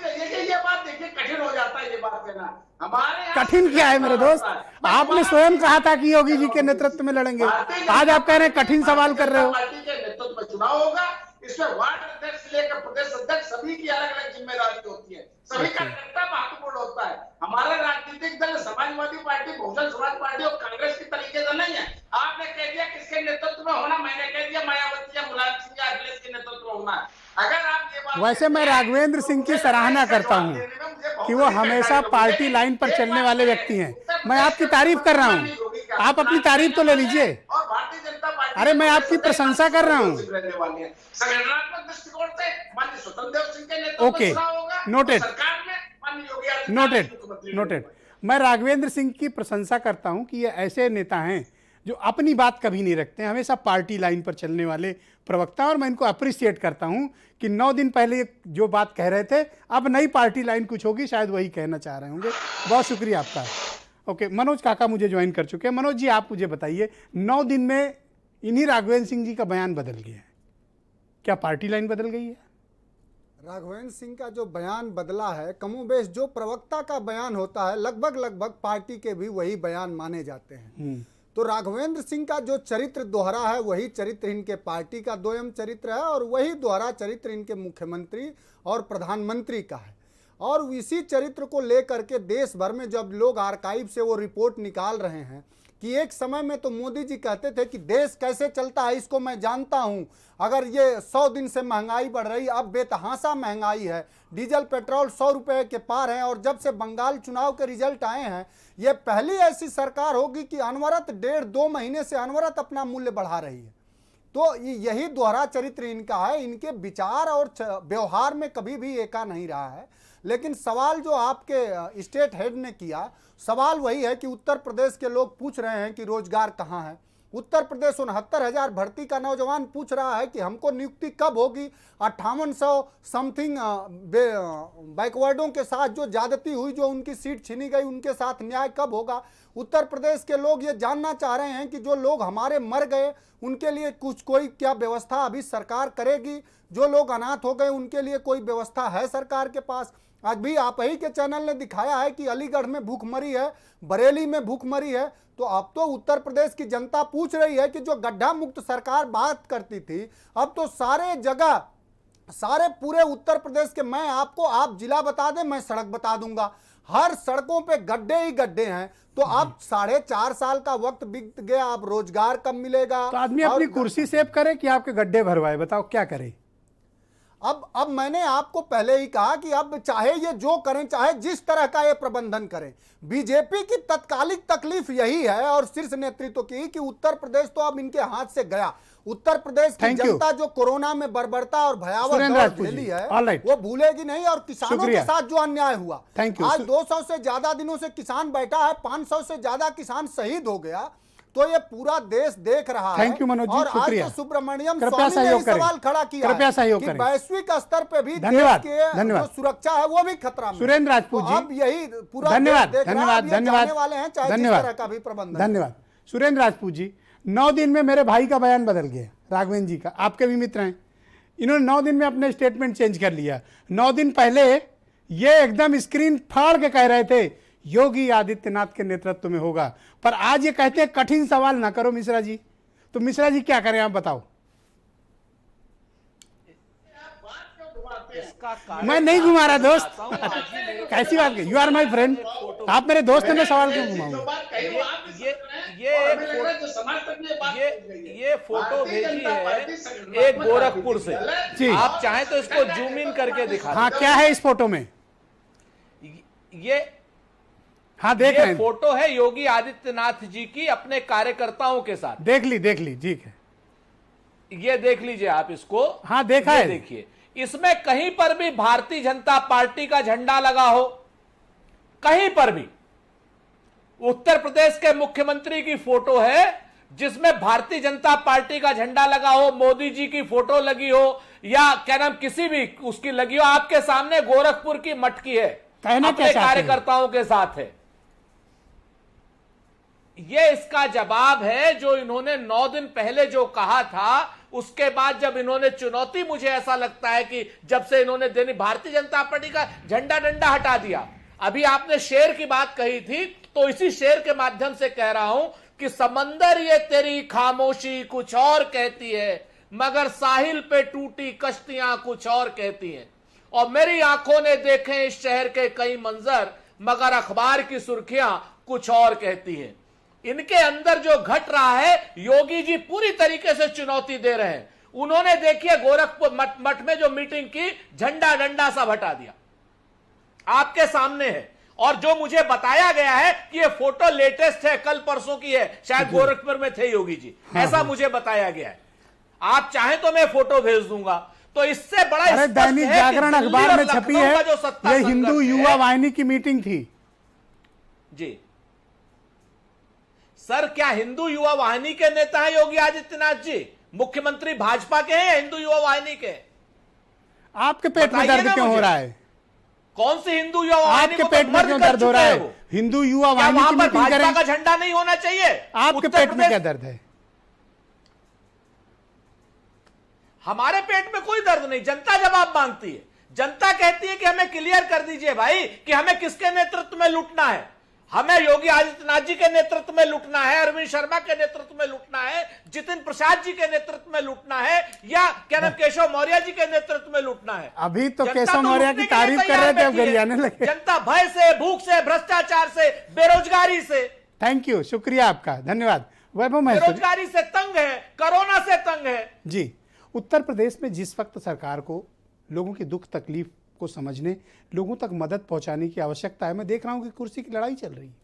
Speaker 4: ये बात देखिए कठिन हो जाता है, ये बात कहना हमारे
Speaker 1: कठिन क्या है मेरे दोस्त? आपने स्वयं कहा था कि योगी जी के नेतृत्व में लड़ेंगे, आज आप कह रहे हैं कठिन सवाल कर रहे हो।
Speaker 4: पार्टी के नेतृत्व में चुनाव होगा, इसमें वार्ड अध्यक्ष लेकर प्रदेश अध्यक्ष सभी की अलग अलग जिम्मेदारी होती है, सभी का कर्तव्य महत्वपूर्ण होता है। हमारे राजनीतिक दल समाजवादी पार्टी, बहुजन समाज पार्टी और कांग्रेस की तरीके से नहीं है। आपने कह दिया किसके नेतृत्व में होना, मैंने कह दिया मायावती या मुलायम सिंह या अखिलेश के नेतृत्व में होना है। अगर आप ये बात,
Speaker 1: वैसे मैं राघवेंद्र सिंह की सराहना करता हूं कि वो हमेशा पार्टी लाइन पर चलने वाले व्यक्ति हैं। मैं आपकी तारीफ कर रहा हूं, आप अपनी तारीफ तो ले लीजिए।
Speaker 4: और भारतीय जनता पार्टी,
Speaker 1: अरे मैं आपकी प्रशंसा कर रहा हूं।
Speaker 4: संगठनात्मक दृष्टिकोण से माननीय स्वतंत्र देव सिंह के नेतृत्व
Speaker 1: ओके,
Speaker 4: में चुनाव होगा,
Speaker 1: नोटेड,
Speaker 4: सरकार में माननीय योगी आदित्यनाथ मुख्यमंत्री
Speaker 1: नोटेड। मैं राघवेंद्र सिंह की प्रशंसा करता हूं कि ये ऐसे नेता हैं जो अपनी बात कभी नहीं रखते हैं, हमेशा पार्टी लाइन पर चलने वाले प्रवक्ता, और मैं इनको अप्रिशिएट करता हूं कि 9 दिन पहले जो बात कह रहे थे, अब नई पार्टी लाइन कुछ होगी, शायद वही कहना चाह रहे होंगे। बहुत शुक्रिया आपका। ओके, मनोज काका मुझे ज्वाइन कर चुके हैं। मनोज जी, आप मुझे बताइए, 9 दिन में इन्हीं राघवेंद्र सिंह जी का बयान बदल गया है, क्या पार्टी लाइन बदल गई है?
Speaker 5: राघवेंद्र सिंह का जो बयान बदला है, कमोबेश जो प्रवक्ता का बयान होता है, लगभग पार्टी के भी वही बयान माने जाते हैं। तो राघवेंद्र सिंह का जो चरित्र दोहरा है, वही चरित्र इनके पार्टी का दोयम चरित्र है, और वही दोहरा चरित्र इनके मुख्यमंत्री और प्रधानमंत्री का है। और इसी चरित्र को लेकर के देश भर में जब लोग आर्काइव से वो रिपोर्ट निकाल रहे हैं कि एक समय में तो मोदी जी कहते थे कि देश कैसे चलता है इसको मैं जानता हूं, अगर ये 100 दिन से महंगाई बढ़ रही, अब बेतहासा महंगाई है, डीजल पेट्रोल 100 रुपए के पार है, और जब से बंगाल चुनाव के रिजल्ट आए हैं, ये पहली ऐसी सरकार होगी कि अनवरत 1.5-2 महीने से अनवरत अपना मूल्य बढ़ा रही है। तो यही दोहरा चरित्र इनका है, इनके विचार और व्यवहार में कभी भी एका नहीं रहा है। लेकिन सवाल जो आपके स्टेट हेड ने किया, सवाल वही है कि उत्तर प्रदेश के लोग पूछ रहे हैं कि रोजगार कहाँ है। उत्तर प्रदेश 69,000 भर्ती का नौजवान पूछ रहा है कि हमको नियुक्ति कब होगी। 5800 समथिंग बैकवर्डों के साथ जो ज्यादती हुई, जो उनकी सीट छीनी गई, उनके साथ न्याय कब होगा। उत्तर प्रदेश के लोग ये जानना चाह रहे हैं कि जो लोग हमारे मर गए उनके लिए कोई क्या व्यवस्था अभी सरकार करेगी, जो लोग अनाथ हो गए उनके लिए कोई व्यवस्था है सरकार के पास। आज भी आप ही के चैनल ने दिखाया है कि अलीगढ़ में भूखमरी है, बरेली में भूखमरी है। तो अब तो उत्तर प्रदेश की जनता पूछ रही है कि जो गड्ढा मुक्त सरकार बात करती थी, अब तो सारे जगह, सारे पूरे उत्तर प्रदेश के, मैं आपको, आप जिला बता दें मैं सड़क बता दूंगा, हर सड़कों पे गड्ढे ही गड्ढे हैं। तो अब 4.5 साल का वक्त बीत गया, अब रोजगार कब मिलेगा?
Speaker 1: तो आदमी अपनी कुर्सी सेव करे कि आपके गड्ढे भरवाए, बताओ क्या करे?
Speaker 5: अब मैंने आपको पहले ही कहा कि अब चाहे ये जो करें, चाहे जिस तरह का ये प्रबंधन करें, बीजेपी की तत्कालिक तकलीफ यही है और शीर्ष नेतृत्व की कि उत्तर प्रदेश तो अब इनके हाथ से गया। उत्तर प्रदेश की जनता जो कोरोना में बर्बरता और भयावह दौर झेली है, वो भूलेगी नहीं। और किसानों के साथ जो अन्याय हुआ, आज 200 से ज्यादा दिनों से किसान बैठा है, 500 से ज्यादा किसान शहीद हो गया, तो ये पूरा देश देख रहा है।
Speaker 1: थैंक यू मनोज जी, शुक्रिया।
Speaker 5: आज तो सुब्रमण्यम स्वामी ने ये सवाल खड़ा किया कि वैश्विक स्तर पे भी देश के जो सुरक्षा है वो भी खतरा में।
Speaker 1: सुरेंद्र राजपूत जी,
Speaker 5: अब यही पूरा
Speaker 1: धन्यवाद
Speaker 5: देश देख रहा है,
Speaker 1: धन्यवाद
Speaker 5: वाले हैं, चाहे जिस तरह का भी प्रबंधन।
Speaker 1: धन्यवाद सुरेंद्र राजपूत जी। 9 दिन में मेरे भाई का बयान बदल गया, राघवेंद्र जी का, आपके भी मित्र हैं, इन्होंने 9 दिन में अपने स्टेटमेंट चेंज कर लिया। 9 दिन पहले ये एकदम स्क्रीन फाड़ के कह रहे थे योगी आदित्यनाथ के नेतृत्व में होगा, पर आज ये कहते हैं कठिन सवाल ना करो मिश्रा जी, तो मिश्रा जी क्या करें, आप बताओ।
Speaker 6: इसका कारण
Speaker 1: मैं नहीं घुमा रहा दोस्त,
Speaker 6: बताता हूं, आज ही मेरे को
Speaker 1: कैसी बात की, यू आर माई फ्रेंड, आप मेरे दोस्त हैं, मैं सवाल क्यों घुमाऊंगा।
Speaker 6: ये फोटो भेजी है एक गोरखपुर से,
Speaker 1: जी।
Speaker 6: आप चाहें तो इसको जूम इन करके दिखा
Speaker 1: हाँ, क्या है इस फोटो में,
Speaker 6: ये
Speaker 1: हाँ देख रहे
Speaker 6: ये
Speaker 1: हैं,
Speaker 6: फोटो है योगी आदित्यनाथ जी की अपने कार्यकर्ताओं के साथ।
Speaker 1: देख ली ठीक है,
Speaker 6: ये देख लीजिए आप इसको।
Speaker 1: हाँ देखा
Speaker 6: ये
Speaker 1: है।
Speaker 6: देखिए, इसमें कहीं पर भी भारतीय जनता पार्टी का झंडा लगा हो, कहीं पर भी। उत्तर प्रदेश के मुख्यमंत्री की फोटो है जिसमें भारतीय जनता पार्टी का झंडा लगा हो, मोदी जी की फोटो लगी हो, या क्या नाम किसी भी उसकी लगी हो। आपके सामने गोरखपुर की मटकी है,
Speaker 1: कहना क्या
Speaker 6: अपने
Speaker 1: चाहते हैं?
Speaker 6: कार्यकर्ताओं के साथ है। ये इसका जवाब है जो इन्होंने 9 दिन पहले जो कहा था, उसके बाद जब इन्होंने चुनौती, मुझे ऐसा लगता है कि जब से इन्होंने देनी भारतीय जनता पार्टी का झंडा डंडा हटा दिया। अभी आपने शेर की बात कही थी, तो इसी शेर के माध्यम से कह रहा हूं कि समंदर ये तेरी खामोशी कुछ और कहती है, मगर साहिल पे टूटी कश्तियां कुछ और कहती हैं। और मेरी आंखों ने देखे इस शहर के कई मंजर, मगर अखबार की सुर्खियां कुछ और कहती हैं। इनके अंदर जो घट रहा है, योगी जी पूरी तरीके से चुनौती दे रहे हैं। उन्होंने देखिए गोरखपुर मठ में जो मीटिंग की, झंडा डंडा सब हटा दिया, आपके सामने है। और जो मुझे बताया गया है कि ये फोटो लेटेस्ट है, कल परसों की है, शायद गोरखपुर में थे योगी जी, ऐसा मुझे बताया गया है। आप चाहें तो मैं फोटो भेज दूंगा। तो इससे बड़ा
Speaker 1: अरे
Speaker 6: स्पष्ट
Speaker 1: दैनिक
Speaker 6: है कि
Speaker 1: जागरण
Speaker 6: दिल्ली
Speaker 1: अखबार
Speaker 6: और
Speaker 1: में छपी
Speaker 6: लखनऊ
Speaker 1: है,
Speaker 6: का जो सत्ता
Speaker 1: ये हिंदू
Speaker 6: संघर्ष
Speaker 1: युवा
Speaker 6: है।
Speaker 1: वाहिनी की मीटिंग थी।
Speaker 6: जी सर, क्या हिंदू युवा वाहिनी के नेता हैं योगी आदित्यनाथ जी? मुख्यमंत्री भाजपा के हैं या हिंदू युवा वाहिनी के?
Speaker 1: आपके पेट में
Speaker 6: बताइए
Speaker 1: दर्द
Speaker 6: ना
Speaker 1: क्यों हो
Speaker 6: मुझे।
Speaker 1: रहा है?
Speaker 6: कौन सी हिंदू युवा वाहिनी?
Speaker 1: आपके
Speaker 6: को
Speaker 1: पेट
Speaker 6: तो
Speaker 1: में
Speaker 6: मर्ज
Speaker 1: क्यों
Speaker 6: कर
Speaker 1: दर्द हो
Speaker 6: चुके
Speaker 1: रहा
Speaker 6: हैं
Speaker 1: है?
Speaker 6: वो।
Speaker 1: हिंदू युवा
Speaker 6: क्या
Speaker 1: वाहिनी
Speaker 6: वहां
Speaker 1: की
Speaker 6: पर
Speaker 1: मीटिंग
Speaker 6: भाजपा
Speaker 1: करें,
Speaker 6: का झंडा नहीं होना चाहिए?
Speaker 1: आपके
Speaker 6: उत्तर
Speaker 1: पेट में
Speaker 6: प्रदेश-
Speaker 1: क्या दर्द है?
Speaker 6: हमारे पेट में कोई दर्द नहीं, जनता जवाब मांगती है। जनता कहती है कि हमें क्लियर कर दीजिए भाई कि हमें किसके नेतृत्व में लूटना है। हमें योगी आदित्यनाथ जी के नेतृत्व में लूटना है, अरविंद शर्मा के नेतृत्व में लूटना है, जितिन प्रसाद जी के नेतृत्व में लूटना है, या क्या नाम केशव मौर्य जी के नेतृत्व में लूटना है।
Speaker 1: अभी तो
Speaker 6: जनता
Speaker 1: केशव मौर्य
Speaker 6: लूटने
Speaker 1: की
Speaker 6: के लिए
Speaker 1: तारीफ कर
Speaker 6: तैयार
Speaker 1: रहे थे, अब
Speaker 6: बैठी है।
Speaker 1: गरियाने लगे।
Speaker 6: जनता भय से, भूख से, भ्रष्टाचार से, बेरोजगारी से,
Speaker 1: थैंक यू, शुक्रिया आपका, धन्यवाद। वैभव महसूरी
Speaker 6: बेरोजगारी से तंग है, कोरोना से तंग है।
Speaker 1: जी, उत्तर प्रदेश में जिस वक्त सरकार को लोगों की दुख तकलीफ को समझने, लोगों तक मदद पहुंचाने की आवश्यकता है, मैं देख रहा हूं कि कुर्सी की लड़ाई चल रही है।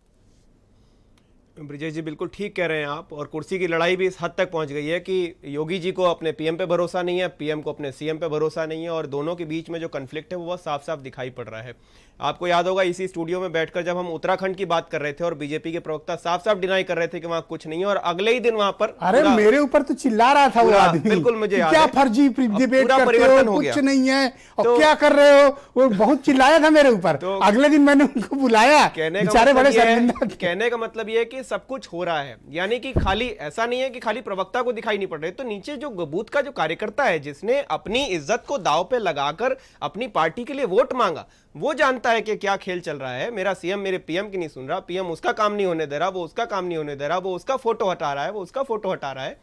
Speaker 7: ब्रिजेश जी बिल्कुल ठीक कह रहे हैं आप, और कुर्सी की लड़ाई भी इस हद तक पहुंच गई है कि योगी जी को अपने पीएम पे भरोसा नहीं है, पीएम को अपने सीएम पे भरोसा नहीं है, और दोनों के बीच में जो कन्फ्लिक्ट है वो बहुत साफ साफ दिखाई पड़ रहा है। आपको याद होगा इसी स्टूडियो में बैठकर जब हम उत्तराखंड की बात कर रहे थे और बीजेपी के प्रवक्ता साफ साफ डिनाई कर रहे थे कि वहां कुछ नहीं है, और अगले ही दिन वहां पर
Speaker 1: अरे मेरे ऊपर तो चिल्ला रहा था वो आदमी,
Speaker 7: बिल्कुल मुझे याद
Speaker 1: क्या
Speaker 7: है।
Speaker 1: फर्जी
Speaker 7: अब
Speaker 1: डिबेट
Speaker 7: पूरा
Speaker 1: करते
Speaker 7: परिवर्तन
Speaker 1: हो,
Speaker 7: हो
Speaker 1: कुछ
Speaker 7: गया।
Speaker 1: नहीं है, और
Speaker 7: तो-
Speaker 1: क्या कर रहे हो, वो बहुत चिल्लाया था मेरे ऊपर।
Speaker 7: तो
Speaker 1: अगले दिन मैंने उनको बुलाया, बेचारे बड़े शर्मिंदा थे।
Speaker 7: कहने का मतलब ये है कि सब कुछ हो रहा है, यानी कि खाली ऐसा नहीं है कि खाली प्रवक्ता को दिखाई नहीं पड़ रहे, तो नीचे जो बूथ का जो कार्यकर्ता है जिसने अपनी इज्जत को दांव पे लगाकर अपनी पार्टी के लिए वोट मांगा, वो जानता है कि क्या खेल चल रहा है। मेरा सीएम मेरे पीएम की नहीं सुन रहा, पीएम उसका काम नहीं होने दे रहा, वो उसका काम नहीं होने दे रहा, वो उसका फोटो हटा रहा है, वो उसका फोटो हटा रहा है।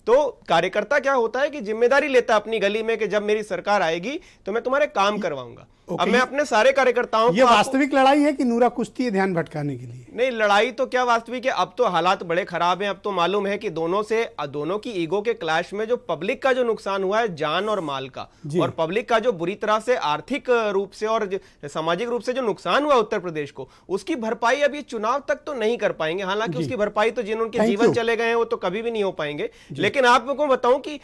Speaker 7: तो कार्यकर्ता क्या होता है कि जिम्मेदारी लेता है अपनी गली में कि जब मेरी सरकार आएगी तो मैं तुम्हारे काम करवाऊंगा। अब मैं अपने सारे कार्यकर्ताओं को,
Speaker 1: ये वास्तविक लड़ाई है कि नूरा कुश्ती है ध्यान भटकाने के लिए?
Speaker 7: नहीं, लड़ाई तो क्या वास्तविक है, अब तो हालात बड़े खराब हैं। अब तो मालूम है कि दोनों की ईगो के क्लैश में जो पब्लिक का जो नुकसान हुआ है जान और माल का, और पब्लिक का जो बुरी तरह से आर्थिक रूप से और सामाजिक रूप से जो नुकसान हुआ उत्तर प्रदेश को, उसकी भरपाई अभी चुनाव तक तो नहीं कर पाएंगे। हालांकि उसकी भरपाई तो जिनके जीवन चले गए हैं वो तो कभी भी नहीं हो पाएंगे। लेकिन आपको बताऊं कि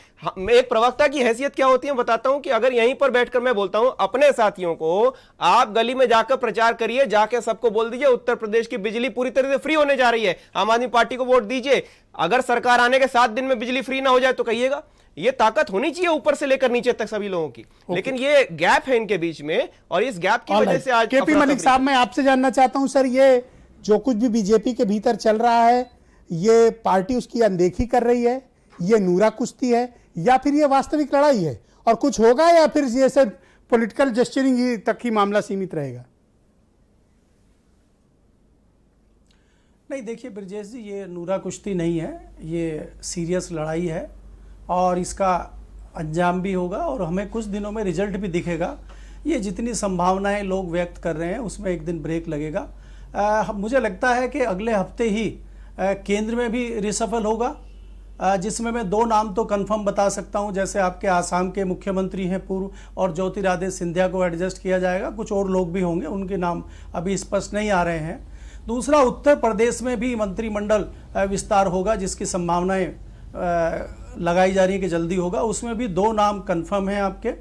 Speaker 7: एक प्रवक्ता की हैसियत क्या होती है, बताता हूं कि अगर यहीं पर बैठकर मैं बोलता हूं अपने साथियों को, आप गली में जाकर प्रचार करिए, जाके सबको बोल दीजिए उत्तर प्रदेश की बिजली पूरी तरह से फ्री होने जा रही है, आम आदमी पार्टी को वोट दीजिए। अगर सरकार आने के 7 दिन में बिजली फ्री ना हो जाए तो कहिएगा। ये ताकत होनी चाहिए ऊपर से लेकर नीचे तक सभी लोगों की, लेकिन ये गैप है इनके बीच में, और इस गैप की वजह से आज
Speaker 1: केपी मलिक साहब, मैं आपसे जानना चाहता हूं सर, ये जो कुछ भी बीजेपी के भीतर चल रहा है, ये पार्टी उसकी अनदेखी कर रही है, ये नूरा कुश्ती है, या फिर ये वास्तविक लड़ाई है और कुछ होगा, या फिर ये सिर्फ पॉलिटिकल जेस्चरिंग तक ही मामला सीमित रहेगा?
Speaker 8: नहीं, देखिए ब्रजेश जी, ये नूरा कुश्ती नहीं है, ये सीरियस लड़ाई है और इसका अंजाम भी होगा और हमें कुछ दिनों में रिजल्ट भी दिखेगा। ये जितनी संभावनाएं लोग व्यक्त कर रहे हैं उसमें एक दिन ब्रेक लगेगा। मुझे लगता है कि अगले हफ्ते ही केंद्र में भी रिसफल होगा, जिसमें मैं 2 नाम तो कंफर्म बता सकता हूं, जैसे आपके आसाम के मुख्यमंत्री हैं पूर्व, और ज्योतिरादित्य सिंधिया को एडजस्ट किया जाएगा। कुछ और लोग भी होंगे, उनके नाम अभी स्पष्ट नहीं आ रहे हैं। दूसरा, उत्तर प्रदेश में भी मंत्रिमंडल विस्तार होगा, जिसकी संभावनाएं लगाई जा रही है कि जल्दी होगा। उसमें भी 2 नाम कंफर्म हैं आपके,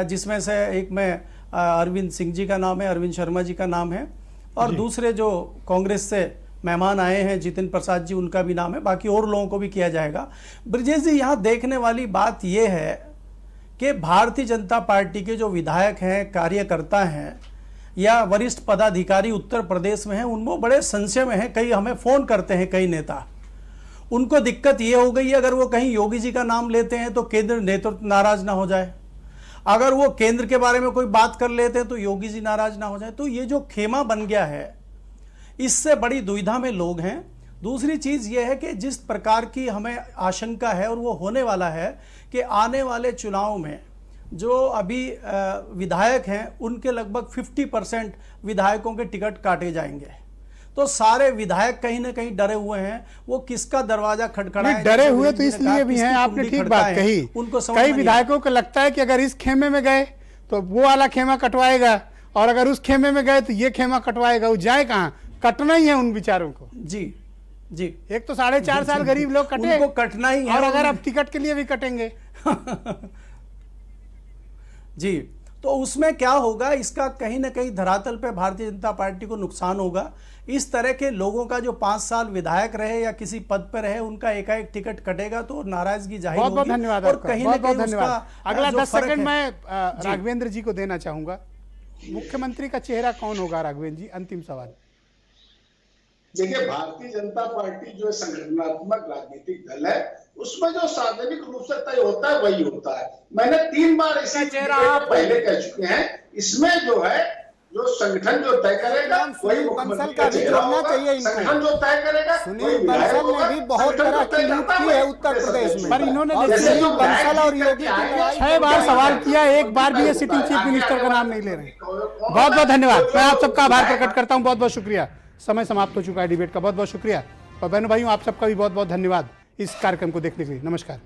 Speaker 8: जिसमें से एक में अरविंद सिंह जी का नाम है, अरविंद शर्मा जी का नाम है, और दूसरे जो कांग्रेस से मेहमान आए हैं जितिन प्रसाद जी, उनका भी नाम है। बाकी और लोगों को भी किया जाएगा। ब्रजेश जी, यहाँ देखने वाली बात यह है कि भारतीय जनता पार्टी के जो विधायक हैं, कार्यकर्ता हैं या वरिष्ठ पदाधिकारी उत्तर प्रदेश में हैं, उनमें बड़े संशय में हैं। कई हमें फ़ोन करते हैं कई नेता, उनको दिक्कत ये हो गई है अगर वो कहीं योगी जी का नाम लेते हैं तो केंद्र नेतृत्व नाराज ना हो जाए, अगर वो केंद्र के बारे में कोई बात कर लेते हैं तो योगी जी नाराज ना हो जाए। तो ये जो खेमा बन गया है, इससे बड़ी दुविधा में लोग हैं। दूसरी चीज़ ये है कि जिस प्रकार की हमें आशंका है और वो होने वाला है कि आने वाले चुनाव में जो अभी विधायक हैं उनके लगभग 50% विधायकों के टिकट काटे जाएंगे। तो सारे विधायक कहीं ना कहीं डरे हुए हैं, वो किसका दरवाजा खटखड़ाए।
Speaker 1: डरे हुए तो इसलिए भी हैं, आपने ठीक बात कही।
Speaker 8: उनको
Speaker 1: कई विधायकों को लगता है कि अगर इस खेमे में गए तो वो वाला खेमा कटवाएगा, और अगर उस खेमे में गए तो ये खेमा कटवाएगा। वो जाए कहाँ? कटना ही है उन विचारों को।
Speaker 8: जी जी,
Speaker 1: एक तो 4.5 साल गरीब लोग कटे,
Speaker 8: उनको कटना ही है,
Speaker 1: और अगर अब टिकट के लिए भी कटेंगे
Speaker 8: जी, तो उसमें क्या होगा, इसका कहीं ना कहीं धरातल पे भारतीय जनता पार्टी को नुकसान होगा। इस तरह के लोगों का जो 5 साल विधायक रहे या किसी पद पर रहे, उनका एकाएक टिकट कटेगा तो नाराजगी जाहिर होगी।
Speaker 1: बहुत बहुत धन्यवाद
Speaker 8: और
Speaker 1: आपका,
Speaker 8: कहीं ना कहीं
Speaker 1: धन्यवाद। अगला 10 सेकंड मैं
Speaker 8: जी।
Speaker 1: राघवेंद्र जी को देना चाहूंगा। मुख्यमंत्री का चेहरा कौन होगा राघवेंद्र जी? अंतिम सवाल।
Speaker 4: देखिए, भारतीय जनता पार्टी जो संगठनात्मक राजनीतिक दल है, उसमें जो सार्वजनिक रूप से तय होता है वही होता है। मैंने 3 बार इसी चेहरा पहले कह चुके हैं। इसमें जो है, जो संगठन जो तय करेगा वही मुख्यमंत्री का चेहरा होगा। संगठन जो तय करेगा
Speaker 5: सुनील बंसल ने भी बहुत तरह की लीड की है उत्तर प्रदेश में,
Speaker 1: पर इन्होंने
Speaker 5: बंसल और योगी
Speaker 1: 6 बार सवाल किया, एक बार भी ये सिटिंग चीफ मिनिस्टर का नाम नहीं ले रहे। बहुत बहुत धन्यवाद। मैं आप सबका आभार प्रकट करता हूँ। बहुत बहुत शुक्रिया। समय समाप्त हो चुका है डिबेट का। बहुत बहुत शुक्रिया। और बहनों भाइयों, आप सबका भी बहुत बहुत धन्यवाद इस कार्यक्रम को देखने के लिए। नमस्कार।